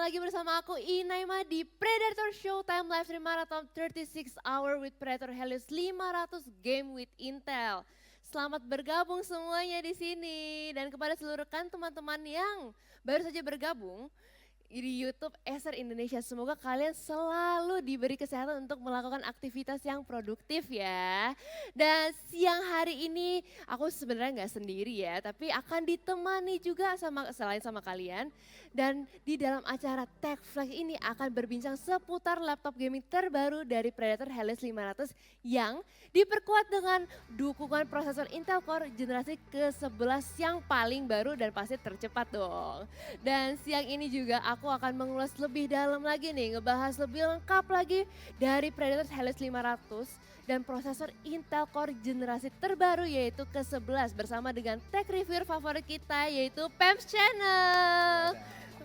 lagi bersama aku Inaima di Predator Showtime Live Stream Marathon 36 Hour with Predator Helios 500 Game with Intel. Selamat bergabung semuanya di sini dan kepada seluruh rekan teman-teman yang baru saja bergabung di YouTube Acer Indonesia. Semoga kalian selalu diberi kesehatan untuk melakukan aktivitas yang produktif ya. Dan siang hari ini aku sebenarnya nggak sendiri ya, tapi akan ditemani juga selain sama kalian. Dan di dalam acara Tech Flash ini akan berbincang seputar laptop gaming terbaru dari Predator Helios 500 yang diperkuat dengan dukungan prosesor Intel Core generasi ke-11 yang paling baru dan pasti tercepat dong. Dan siang ini juga aku akan mengulas lebih dalam lagi nih, ngebahas lebih lengkap lagi dari Predator Helios 500 dan prosesor Intel Core generasi terbaru yaitu ke-11 bersama dengan tech reviewer favorit kita yaitu Peps Channel.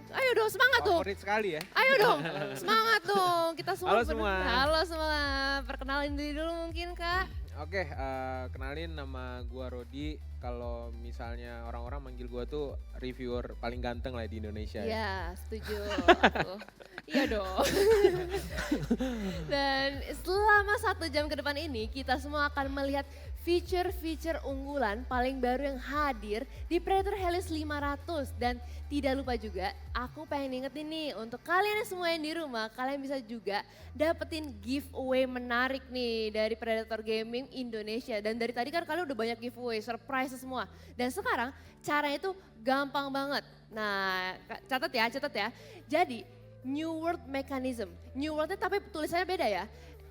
Ayo dong semangat dong. Favorit sekali ya. Ayo dong semangat dong. Kita semua Halo semua. Halo semua. Perkenalin diri dulu mungkin Kak. Oke, kenalin nama gua Rodi. Kalau misalnya orang-orang manggil gua tuh reviewer paling ganteng lah di Indonesia ya. Ya, setuju aku. Iya dong. Dan selama 1 jam ke depan ini kita semua akan melihat feature-feature unggulan paling baru yang hadir di Predator Helios 500. Dan tidak lupa juga aku pengen ingetin nih untuk kalian semua yang di rumah, kalian bisa juga dapetin giveaway menarik nih dari Predator Gaming Indonesia. Dan dari tadi kan kalian udah banyak giveaway, surprise semua. Dan sekarang caranya itu gampang banget. Nah catat ya. Jadi New World Mechanism, New Worldnya tapi tulisannya beda ya.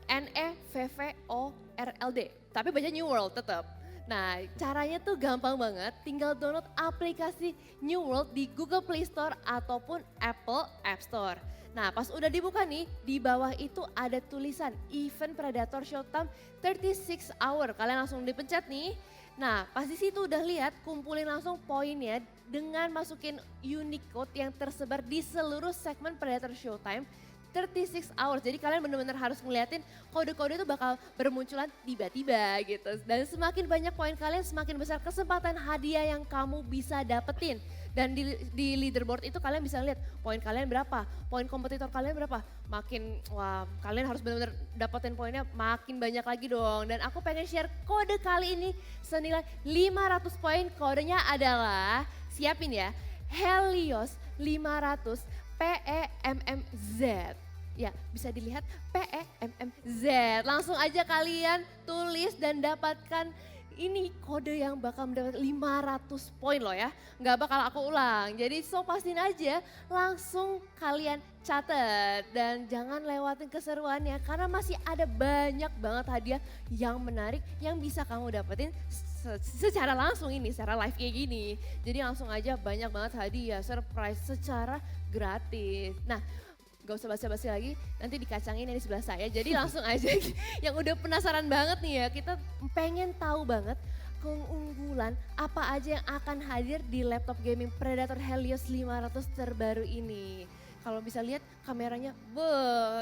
NEVVORLD, tapi baca New World tetap. Nah caranya tuh gampang banget, tinggal download aplikasi New World di Google Play Store ataupun Apple App Store. Nah pas udah dibuka nih, di bawah itu ada tulisan Event Predator Showtime 36 Hour. Kalian langsung dipencet nih. Nah pas di situ udah lihat, kumpulin langsung poinnya dengan masukin unique code yang tersebar di seluruh segmen Predator Showtime 36 hours. Jadi kalian benar-benar harus ngeliatin kode-kode itu bakal bermunculan tiba-tiba gitu. Dan semakin banyak poin kalian, semakin besar kesempatan hadiah yang kamu bisa dapetin. Dan di leaderboard itu kalian bisa lihat poin kalian berapa, poin kompetitor kalian berapa. Wah kalian harus benar-benar dapetin poinnya makin banyak lagi dong. Dan aku pengen share kode kali ini senilai 500 poin. Kodenya adalah, siapin ya, Helios 500 PEMMZ. Ya bisa dilihat PEMMZ. Langsung aja kalian tulis dan dapatkan ini kode yang bakal mendapat 500 poin loh ya. Nggak bakal aku ulang. Jadi pastiin aja langsung kalian catat. Dan jangan lewatin keseruannya karena masih ada banyak banget hadiah yang menarik yang bisa kamu dapetin secara langsung ini, secara live kayak gini. Jadi langsung aja banyak banget hadiah, surprise secara gratis. Nah gak usah basa-basi lagi, nanti dikacangin yang di sebelah saya. Jadi langsung aja yang udah penasaran banget nih ya, kita pengen tahu banget keunggulan apa aja yang akan hadir di laptop gaming Predator Helios 500 terbaru ini. Kalau bisa lihat kameranya,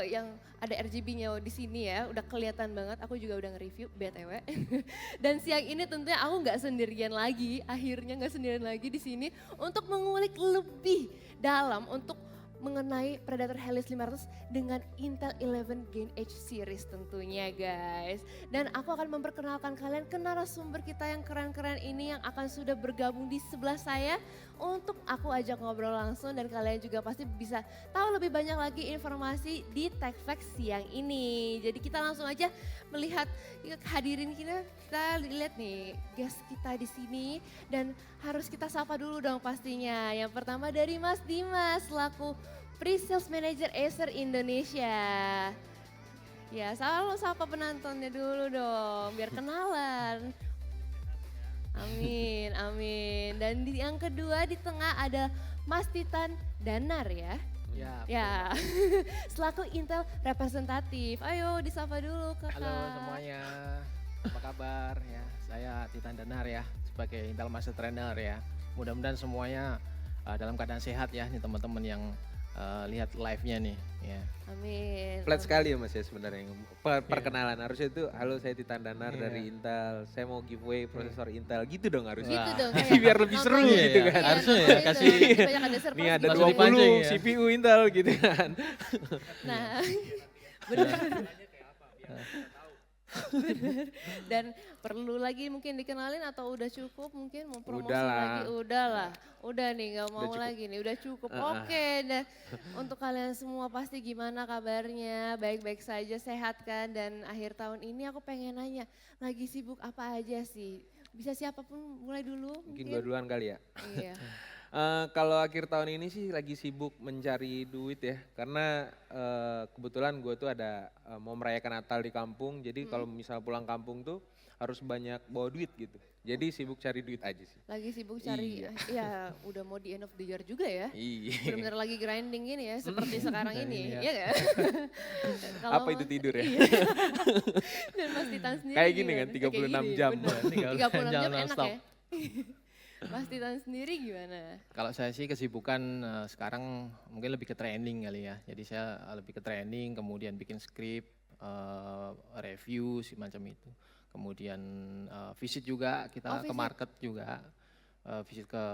yang ada RGB-nya di sini ya, udah kelihatan banget. Aku juga udah nge-review BTW. Dan siang ini tentunya aku nggak sendirian lagi, akhirnya nggak sendirian lagi di sini untuk mengulik lebih dalam untuk mengenai Predator Helios 500 dengan Intel 11 Gen H series tentunya guys. Dan aku akan memperkenalkan kalian ke narasumber kita yang keren-keren ini yang akan sudah bergabung di sebelah saya untuk aku ajak ngobrol langsung dan kalian juga pasti bisa tahu lebih banyak lagi informasi di Tech Flex siang ini. Jadi kita langsung aja melihat hadirin kita lihat nih guest kita di sini dan harus kita sapa dulu dong pastinya. Yang pertama dari Mas Dimas selaku Pre-Sales Manager Acer Indonesia. Ya, sapa penontonnya dulu dong biar kenalan. Amin, amin. Dan yang kedua di tengah ada Mas Titan Danar ya. Ya, selaku Intel representatif. Ayo disapa dulu kakak. Halo semuanya, apa kabar ya? Saya Titan Danar ya, sebagai Intel Master Trainer ya. Mudah-mudahan semuanya dalam keadaan sehat ya, nih teman-teman yang lihat live-nya nih ya. Amin. Flat sekali ya Mas ya sebenarnya. Perkenalan harusnya itu halo saya Titan Danar Iya. dari Intel. Saya mau giveaway prosesor Intel gitu dong harusnya. Gitu Wah. dong. Jadi biar lebih seru nontonnya. gitu Iya, kan. harusnya ya, nontonnya itu. kasih- Jadi banyak ada surprise Nih ada gitu. Langsung 20 dipancing ya. CPU Intel gitu kan. Nah, benar. Bener. Dan perlu lagi mungkin dikenalin atau udah cukup mungkin mau promosi Udah lah. lagi? Udahlah, udah nih nggak mau cukup. lagi nih, udah cukup. Heeh. Oke, dan untuk kalian semua pasti gimana kabarnya? Baik-baik saja, sehat kan? Dan akhir tahun ini aku pengen nanya, lagi sibuk apa aja sih? Bisa siapapun mulai dulu Mungkin gua duluan kali ya. Iya. Kalau akhir tahun ini sih lagi sibuk mencari duit ya. Karena kebetulan gue tuh ada mau merayakan Natal di kampung. Jadi kalau misal pulang kampung tuh harus banyak bawa duit gitu. Jadi sibuk cari duit aja sih. Lagi sibuk cari, Iya. ya udah mau di end of the year juga ya. Iya. Benar-benar lagi grinding gini ya, seperti sekarang ini, Iya. ya kan? Kalau Apa itu Mas- tidur ya? Iya. Dan Mas Titan sendiri Kayak gini gimana? kan, 36 gini, jam. bener. 36 36 jam jam enak non-stop. ya? Mas Titan sendiri gimana? Kalau saya sih kesibukan sekarang mungkin lebih ke training kali ya. Jadi saya lebih ke training, kemudian bikin skrip, review semacam itu. Kemudian visit juga kita ke visit. market juga, visit ke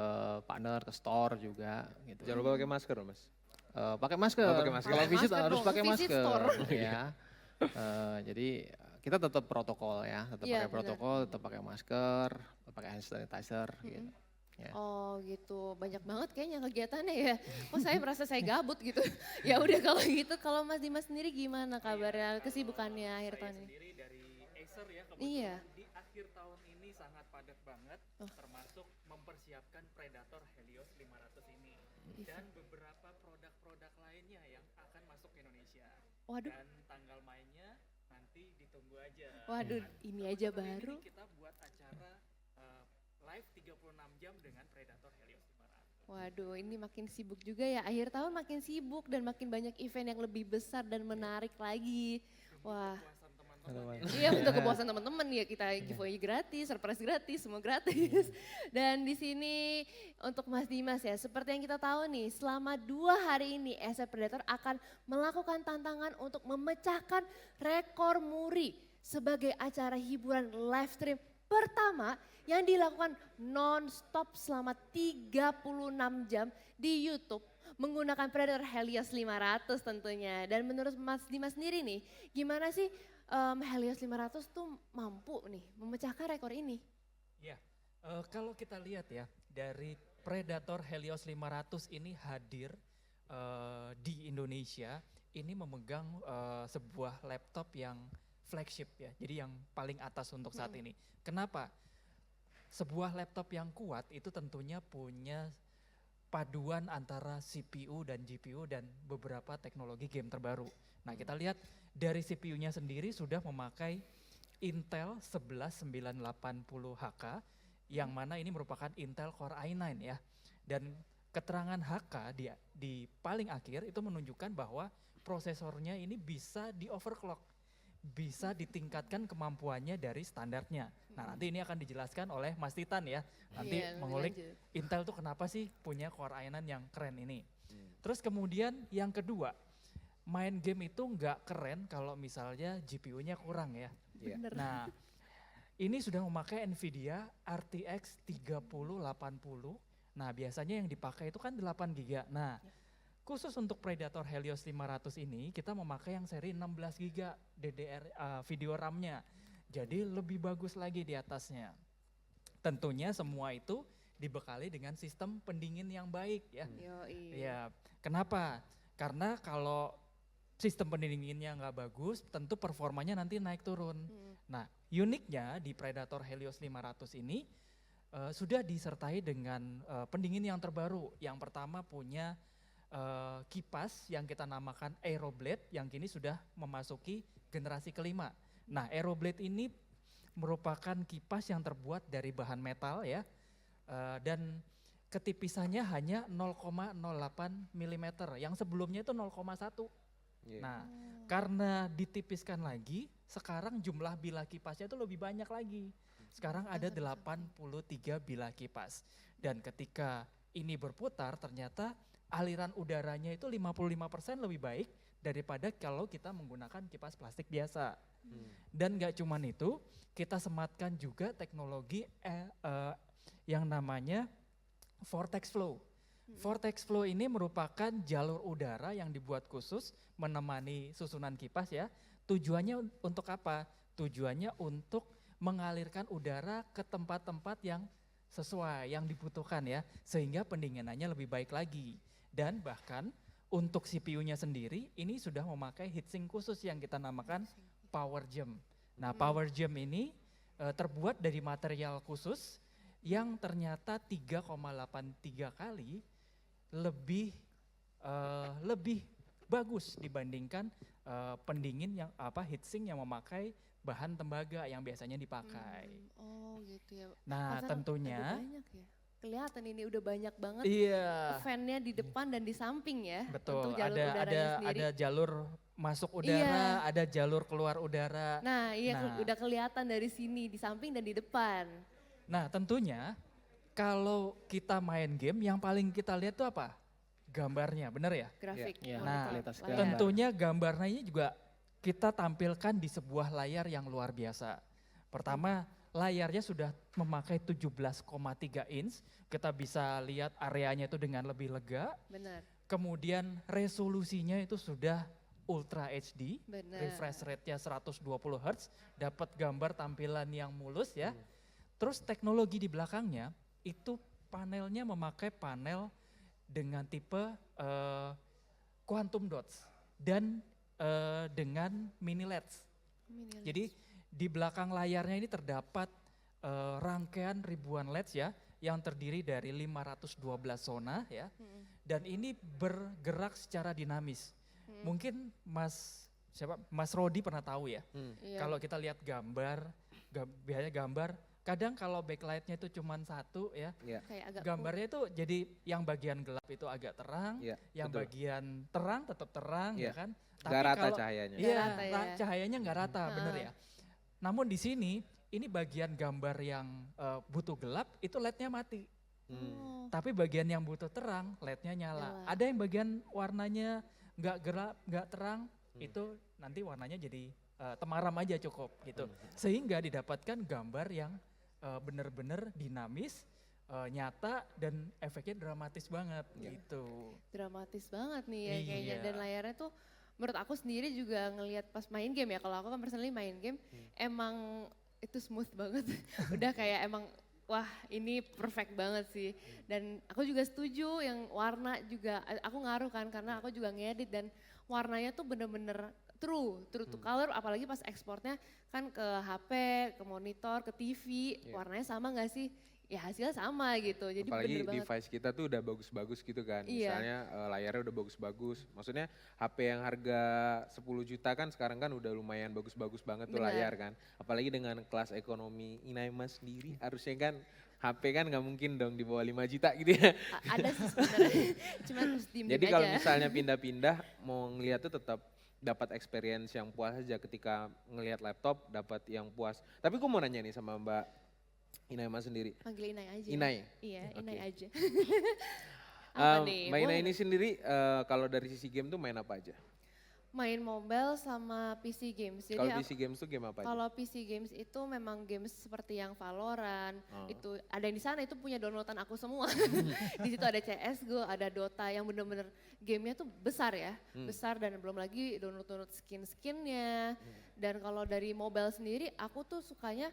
partner, ke store juga gitu. Jangan lupa pakai masker loh Mas. Pakai masker. Oh, pakai masker. Kalau Pakai visit masker harus dong, pakai visit masker. store. Ya. Jadi kita tetap protokol ya, tetap Iya, pakai benar. protokol, tetap pakai masker, tetap pakai hand sanitizer gitu. Ya. Oh gitu, banyak banget kayaknya kegiatannya ya. Kok saya merasa saya gabut gitu. Ya udah kalau gitu, kalau Mas Dimas sendiri gimana kabarnya, kesibukannya akhir tahun ini? Sendiri dari Acer ya kebetulan Iya. di akhir tahun ini sangat padat banget Oh. termasuk mempersiapkan Predator Helios 500 ini dan beberapa produk-produk lainnya yang akan masuk ke Indonesia. Waduh, Dan tanggal mainnya nanti ditunggu aja. waduh, ini aja Kebetulan baru. Ini kita buat acara live 36 jam dengan Predator Helios 500. Waduh, ini makin sibuk juga ya. Akhir tahun makin sibuk dan makin banyak event yang lebih besar dan menarik lagi. Wah, Kepuasan teman-teman ya. iya untuk kepuasan teman-teman ya, kita giveaway gratis, surprise gratis, semua gratis. Dan di sini untuk Mas Dimas ya, seperti yang kita tahu nih, selama 2 hari ini SF Predator akan melakukan tantangan untuk memecahkan rekor muri sebagai acara hiburan live stream pertama yang dilakukan non-stop selama 36 jam di YouTube menggunakan Predator Helios 500 tentunya. Dan menurut Mas Dimas sendiri nih, gimana sih Helios 500 tuh mampu nih memecahkan rekor ini? Ya, kalau kita lihat ya dari Predator Helios 500 ini hadir di Indonesia, ini memegang sebuah laptop yang flagship ya, jadi yang paling atas untuk saat ini. Kenapa? Sebuah laptop yang kuat itu tentunya punya paduan antara CPU dan GPU dan beberapa teknologi game terbaru. Nah kita lihat dari CPU-nya sendiri sudah memakai Intel 11980HK yang mana ini merupakan Intel Core i9 ya. Dan keterangan HK di paling akhir itu menunjukkan bahwa prosesornya ini bisa di overclock, bisa ditingkatkan kemampuannya dari standarnya. Nah nanti ini akan dijelaskan oleh Mas Titan ya. Nanti Iya, lebih mengulik lanjut. Intel tuh kenapa sih punya Core i9 yang keren ini. Terus kemudian yang kedua, main game itu nggak keren kalau misalnya GPU-nya kurang ya. Iya. Bener. Nah ini sudah memakai Nvidia RTX 3080. Nah biasanya yang dipakai itu kan 8 GB. Nah khusus untuk Predator Helios 500 ini kita memakai yang seri 16 GB DDR video RAM-nya. Jadi lebih bagus lagi di atasnya. Tentunya semua itu dibekali dengan sistem pendingin yang baik ya. Yoi. Ya, kenapa? Karena kalau sistem pendinginnya nggak bagus, tentu performanya nanti naik turun. Nah, uniknya di Predator Helios 500 ini sudah disertai dengan pendingin yang terbaru. Yang pertama punya kipas yang kita namakan Aeroblade yang kini sudah memasuki generasi kelima. Nah, Aeroblade ini merupakan kipas yang terbuat dari bahan metal ya, dan ketipisannya hanya 0,08 mm, yang sebelumnya itu 0,1. Iya. Nah, karena ditipiskan lagi, sekarang jumlah bilah kipasnya itu lebih banyak lagi. Sekarang ada 83 bilah kipas. Dan ketika ini berputar ternyata aliran udaranya itu 55% lebih baik daripada kalau kita menggunakan kipas plastik biasa. Dan gak cuman itu, kita sematkan juga teknologi yang namanya vortex flow. Vortex flow ini merupakan jalur udara yang dibuat khusus menemani susunan kipas ya. Tujuannya untuk apa? Tujuannya untuk mengalirkan udara ke tempat-tempat yang sesuai, yang dibutuhkan ya. Sehingga pendinginannya lebih baik lagi. Dan bahkan untuk CPU-nya sendiri ini sudah memakai heatsink khusus yang kita namakan power gem. Nah power gem ini terbuat dari material khusus yang ternyata 3,83 kali lebih bagus dibandingkan pendingin yang heatsink yang memakai bahan tembaga yang biasanya dipakai. Oh gitu ya. Nah Karena tentunya ada banyak ya. Kelihatan ini udah banyak banget iya fan-nya di depan dan di samping ya. betul, Untuk jalur udaranya sendiri. ada jalur masuk udara, ada jalur keluar udara. Nah iya Nah. udah kelihatan dari sini, di samping dan di depan. Nah tentunya kalau kita main game yang paling kita lihat tuh apa? Gambarnya, bener ya? Grafik. Iya, monitor, Nah, kualitas layar. gambar. Tentunya gambarnya ini juga kita tampilkan di sebuah layar yang luar biasa. Pertama, layarnya sudah memakai 17,3 inch, kita bisa lihat areanya itu dengan lebih lega. Benar, Kemudian resolusinya itu sudah Ultra HD, benar. refresh rate-nya 120 Hz, dapat gambar tampilan yang mulus ya. Terus teknologi di belakangnya itu panelnya memakai panel dengan tipe quantum dots dan dengan mini LEDs. Mini Jadi di belakang layarnya ini terdapat rangkaian ribuan LEDs ya yang terdiri dari 512 zona ya. Dan ini bergerak secara dinamis. Mungkin Mas Rodi pernah tahu ya. Iya. Kalau kita lihat gambar, biasanya gambar, kadang kalau backlightnya itu cuma satu ya, Kayak agak gambarnya itu jadi yang bagian gelap itu agak terang, Iya, yang betul. bagian terang tetap terang Iya. ya kan. Nggak rata cahayanya. Iya, Nggak rata ya. cahayanya nggak rata, bener ya. Namun di sini, ini bagian gambar yang butuh gelap itu LED-nya mati. Oh, Tapi bagian yang butuh terang, LED-nya nyala. Nyala. Ada yang bagian warnanya nggak gelap, nggak terang, itu nanti warnanya jadi temaram aja cukup gitu. Sehingga didapatkan gambar yang benar-benar dinamis, nyata dan efeknya dramatis banget gitu. dramatis banget nih ya kayaknya. Iya. Dan layarnya tuh menurut aku sendiri juga ngelihat pas main game ya. Kalau aku kan personally main game, emang itu smooth banget. Udah kayak emang wah ini perfect banget sih. Dan aku juga setuju yang warna juga, aku ngaruh kan karena aku juga ngedit dan warnanya tuh bener-bener true to color, apalagi pas ekspornya kan ke HP, ke monitor, ke TV, warnanya sama gak sih? Ya hasilnya sama gitu, jadi Apalagi bener banget. device kita tuh udah bagus-bagus gitu kan. Iya. Misalnya layarnya udah bagus-bagus. Maksudnya HP yang harga 10 juta kan sekarang kan udah lumayan bagus-bagus banget tuh Benar. layar kan. Apalagi dengan kelas ekonomi Inaima sendiri harusnya kan HP kan nggak mungkin dong di bawah 5 juta gitu ya. Ada sih sebenarnya, cuman harus diem Jadi kalau aja. misalnya pindah-pindah mau ngeliat tuh tetap dapat experience yang puas aja ketika ngelihat laptop dapat yang puas. Tapi gue mau nanya nih sama Mbak Inaima sendiri. Panggil Inai aja. Inai? Iya, Inai Oke. aja. Apa nih? Mbak Ina Boleh ini nggak? sendiri kalau dari sisi game tuh main apa aja? Main mobile sama PC games. Jadi Kalau aku- PC games tuh game apa aja? kalau PC games itu memang games seperti yang Valorant, Oh. itu ada yang di sana itu punya downloadan aku semua. Di situ ada CS:GO, ada Dota yang bener-bener gamenya tuh besar ya, besar dan belum lagi download skin-skinnya. Dan kalau dari mobile sendiri, aku tuh sukanya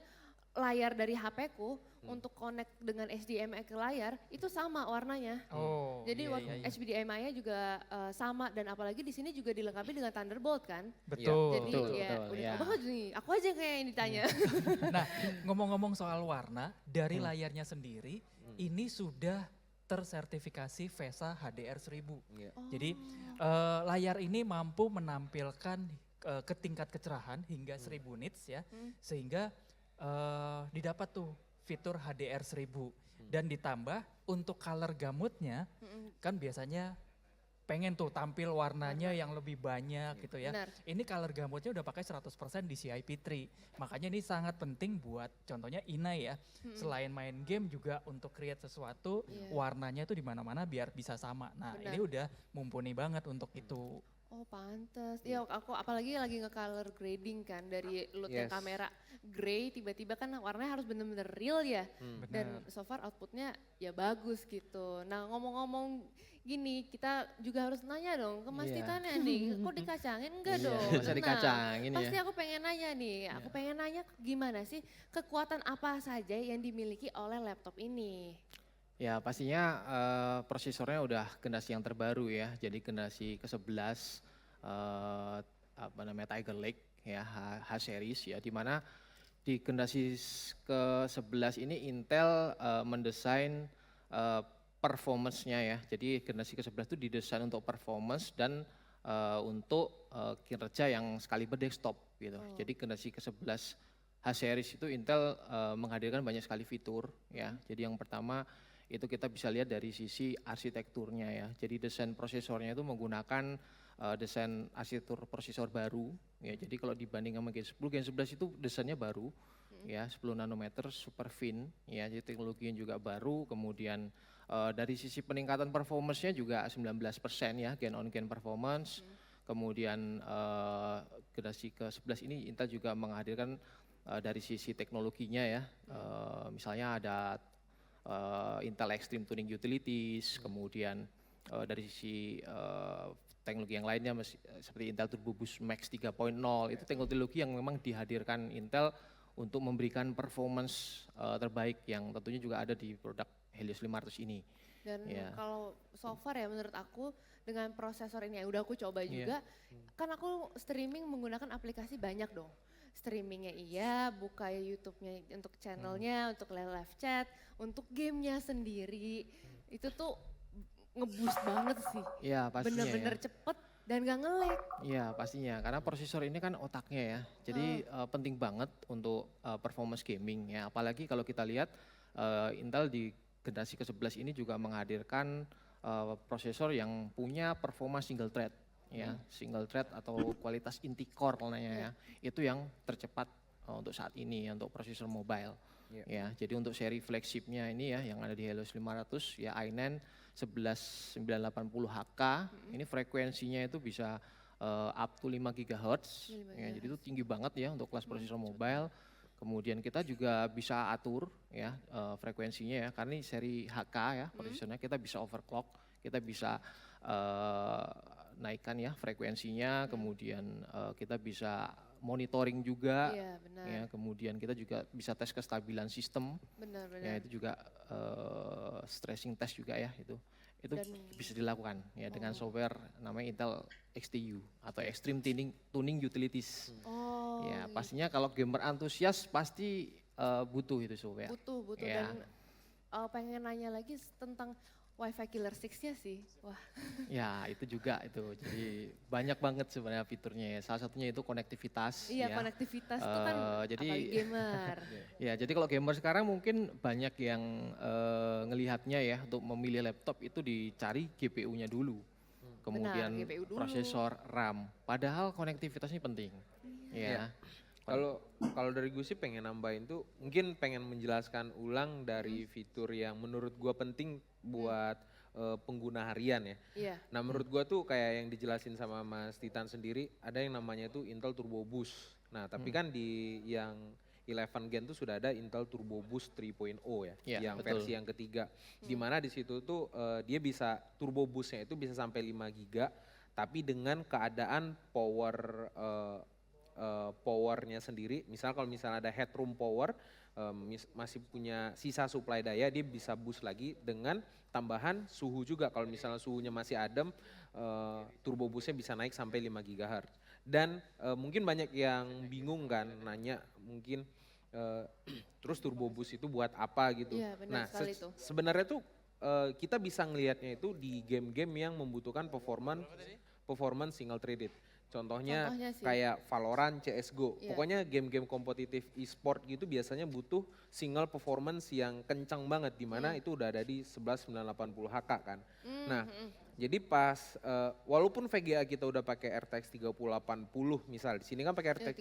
layar dari HP-ku untuk connect dengan HDMI ke layar itu sama warnanya. Oh, Jadi iya. HDMI-nya juga sama dan apalagi di sini juga dilengkapi dengan Thunderbolt kan. Betul. Jadi betul, ya betul, udah ya. banget nih. Aku aja kayak yang ditanya. Nah, ngomong-ngomong soal warna, dari layarnya sendiri, ini sudah tersertifikasi VESA HDR 1000. Iya. Jadi layar ini mampu menampilkan ke tingkat kecerahan hingga 1000 nits ya, sehingga didapat tuh fitur HDR 1000 dan ditambah untuk color gamutnya kan biasanya pengen tuh tampil warnanya yang lebih banyak gitu ya. Benar. Ini color gamutnya udah pakai 100% di CIP3. Makanya ini sangat penting buat contohnya Ina ya. Selain main game juga untuk create sesuatu Iya. warnanya tuh di mana-mana biar bisa sama. Nah, Benar. ini udah mumpuni banget untuk itu. Oh pantes, ya aku apalagi lagi nge-color grading kan dari loot yang Yes. kamera gray tiba-tiba kan warnanya harus bener-bener real ya. Dan Benar. so far outputnya ya bagus gitu. Nah ngomong-ngomong gini kita juga harus nanya dong ke Mas Iya. Titannya nih, kok dikacangin enggak Iya, dong? nggak usah Tenang. dikacangin Pasti ya. aku pengen nanya nih, aku pengen nanya gimana sih kekuatan apa saja yang dimiliki oleh laptop ini? Ya pastinya prosesornya udah generasi yang terbaru ya, jadi generasi ke-11 apa namanya Tiger Lake ya H series ya, di mana di generasi ke-11 ini Intel mendesain performance-nya ya, jadi generasi ke-11 itu didesain untuk performance dan untuk kinerja yang sekali berdesktop gitu. Jadi generasi ke-11 H-series itu Intel menghadirkan banyak sekali fitur ya. Jadi yang pertama itu kita bisa lihat dari sisi arsitekturnya ya. Jadi desain prosesornya itu menggunakan desain arsitektur prosesor baru ya. Jadi kalau dibanding sama Gen 10, Gen 11 itu desainnya baru ya, 10 nanometer super fin ya. Jadi teknologinya juga baru, kemudian dari sisi peningkatan performance-nya juga 19% ya, gain on gain performance. Kemudian generasi ke-11 ini Intel juga menghadirkan dari sisi teknologinya ya, misalnya ada Intel Extreme Tuning Utilities, kemudian dari sisi teknologi yang lainnya seperti Intel Turbo Boost Max 3.0, itu teknologi yang memang dihadirkan Intel untuk memberikan performance terbaik yang tentunya juga ada di produk Helios 500 ini. Dan Ya. kalau so far ya menurut aku dengan prosesor ini yang udah aku coba juga, kan aku streaming menggunakan aplikasi banyak dong. Streamingnya iya, buka YouTube-nya untuk channelnya, untuk live chat, untuk gamenya sendiri, itu tuh ngeboost banget sih. Ya pastinya Bener-bener ya. cepet dan gak nge-lag. Iya pastinya, karena prosesor ini kan otaknya ya, jadi penting banget untuk performance gaming ya. Apalagi kalau kita lihat Intel di generasi ke-11 ini juga menghadirkan prosesor yang punya performa single thread ya, single thread atau kualitas inti core namanya ya, itu yang tercepat untuk saat ini ya, untuk prosesor mobile. Ya, jadi untuk seri flagshipnya ini ya yang ada di Helios 500 ya i9 11980HK, ini frekuensinya itu bisa up to 5 GHz, ya, jadi itu tinggi banget ya untuk kelas prosesor mobile. Kemudian kita juga bisa atur ya frekuensinya ya, karena ini seri HK ya prosesornya, kita bisa overclock, kita bisa naikkan ya frekuensinya, kemudian kita bisa monitoring juga. Iya benar, Ya, kemudian kita juga bisa tes kestabilan sistem. benar-benar. Ya, itu juga stressing test juga ya itu. Itu Dan- bisa dilakukan ya dengan software namanya Intel XTU atau Extreme Tuning Utilities. Oh, Ya, gitu. pastinya kalau gamer antusias pasti butuh itu software. butuh Ya. dan pengen nanya lagi tentang Wi-Fi Killer 6-nya sih. Wah, Ya, itu juga itu. Jadi banyak banget sebenarnya fiturnya ya. Salah satunya itu konektivitas iya ya. konektivitas itu kan Jadi apalagi gamer. ya, jadi kalau gamer sekarang mungkin banyak yang ngelihatnya ya untuk memilih laptop itu dicari GPU-nya dulu. Kemudian GPU dulu. prosesor, RAM. Padahal konektivitas ini penting. Ya. Kalau dari gue sih pengen nambahin tuh, mungkin pengen menjelaskan ulang dari fitur yang menurut gue penting buat pengguna harian ya. Iya. Nah menurut gua tuh kayak yang dijelasin sama Mas Titan sendiri, ada yang namanya tuh Intel Turbo Boost. Nah tapi kan di yang 11 Gen tuh sudah ada Intel Turbo Boost 3.0 ya, Iya, yang betul. versi yang ketiga. Dimana di situ tuh dia bisa Turbo Boostnya itu bisa sampai 5 giga, tapi dengan keadaan powernya sendiri. Misal kalau misalnya ada headroom power, masih punya sisa supply daya, dia bisa boost lagi dengan tambahan suhu juga. Kalau misalnya suhunya masih adem, turbo boostnya bisa naik sampai 5 GHz. Dan mungkin banyak yang bingung kan, nanya mungkin terus turbo boost itu buat apa gitu. Iya, benar Nah sekali tuh. sebenarnya tuh kita bisa ngelihatnya itu di game-game yang membutuhkan performance single threaded. Contohnya Contohnya sih. kayak Valorant, CSGO. Iya. Pokoknya game-game kompetitif e-sport gitu biasanya butuh single performance yang kencang banget, di mana itu udah ada di 11980HK kan. Nah, Jadi pas walaupun VGA kita udah pakai RTX 3080 misal, di sini kan pakai Ya, RTX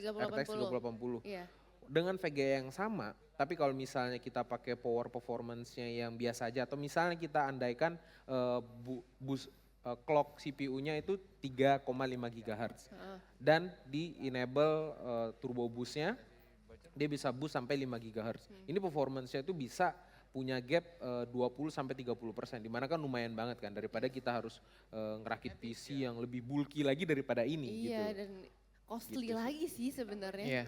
3080. Iya. Dengan VGA yang sama, tapi kalau misalnya kita pakai power performance-nya yang biasa aja atau misalnya kita andaikan clock CPU-nya itu 3,5 GHz dan di enable turbo boost-nya dia bisa boost sampai 5 GHz. Ini performance-nya itu bisa punya gap 20 sampai 30%, dimana kan lumayan banget kan daripada kita harus ngerakit PC yang lebih bulky lagi daripada ini Iya, gitu. dan costly Gitu sih. lagi sih sebenarnya. Iya.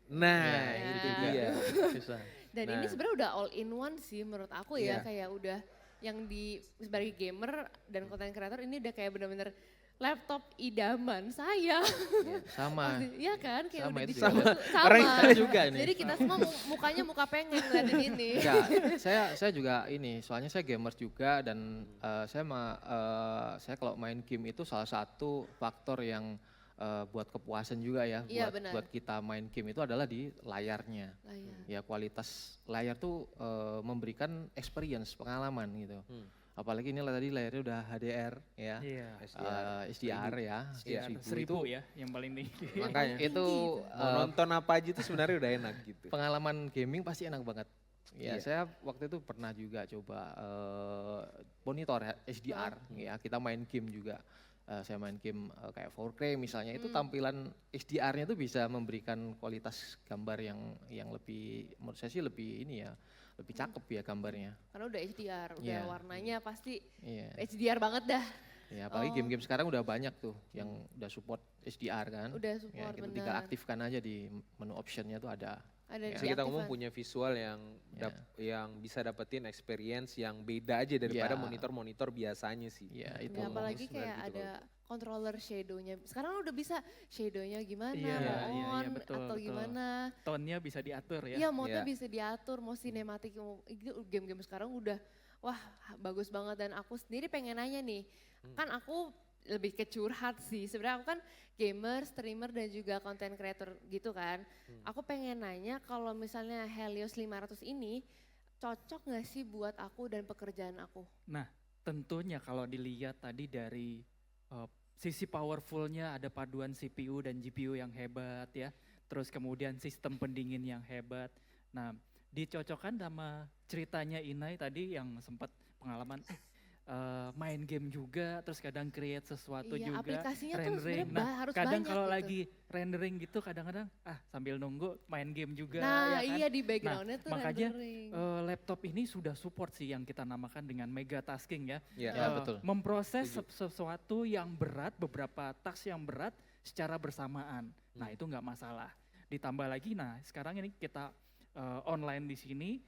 Nah, Iya, itu juga. dia. Susah. Dan ini Nah. sebenarnya udah all in one sih menurut aku ya, Iya. kayak udah yang di sebagai gamer dan content creator ini udah kayak bener-bener laptop idaman saya. Sama. Iya kan, kayak Sama udah itu dicoba juga. tuh sama. Orang Saya juga ini. Jadi kita semua mukanya muka pengen ngeliatin ini. Enggak, saya juga ini, soalnya saya gamers juga dan saya kalau main game itu salah satu faktor yang buat kepuasan juga ya, Iya, buat benar. buat kita main game itu adalah di layarnya. Layar. Ya kualitas layar tuh memberikan experience, pengalaman gitu. Apalagi ini tadi layarnya udah HDR ya, Iya. SDR ya, Iya, 1000 1000 ya yang paling tinggi. Makanya itu mau nonton apa aja itu sebenarnya udah enak gitu. pengalaman gaming pasti enak banget. Ya, Iya. saya waktu itu pernah juga coba monitor HDR, ya kita main game juga. Saya main game kayak 4K misalnya, itu tampilan HDR-nya itu bisa memberikan kualitas gambar yang lebih, menurut saya sih lebih ini ya, lebih cakep ya gambarnya. Karena udah HDR, udah Iya. warnanya pasti Iya. HDR banget dah. Ya, apalagi game-game sekarang udah banyak tuh yang udah support HDR kan. Udah Ya, support, kita benar. tinggal aktifkan aja di menu optionnya tuh ada. Ada Ya. Bisa kita diaktifkan. ngomong punya visual yang bisa dapetin experience yang beda aja daripada Ya. monitor-monitor biasanya sih. Ya itu. Ya, apalagi sebenarnya kayak gitu ada controller shadow-nya. Sekarang udah bisa shadow-nya gimana, Iya, mau iya, on iya, betul, atau betul. gimana. Tone-nya bisa diatur ya. Iya, mode Iya. bisa diatur, mau sinematik, itu game-game sekarang udah wah bagus banget. Dan aku sendiri pengen nanya nih, kan aku lebih ke curhat sih. Sebenarnya aku kan gamer, streamer dan juga content creator gitu kan. Aku pengen nanya kalau misalnya Helios 500 ini cocok gak sih buat aku dan pekerjaan aku? Nah, tentunya kalau dilihat tadi dari sisi powerfulnya ada paduan CPU dan GPU yang hebat ya. Terus kemudian sistem pendingin yang hebat. Nah, dicocokkan sama ceritanya Inai tadi yang sempat pengalaman main game juga, terus kadang create sesuatu Iya, juga, aplikasinya tuh rendering. sebenarnya Nah, harus kadang banyak kalau gitu. lagi rendering gitu, kadang-kadang sambil nunggu main game juga. Nah, ya kan? iya di backgroundnya tuh makanya rendering. laptop ini sudah support sih yang kita namakan dengan mega tasking ya. Iya. Ya, betul. Memproses sesuatu yang berat, beberapa task yang berat secara bersamaan. Nah itu nggak masalah. Ditambah lagi, nah sekarang ini kita online di sini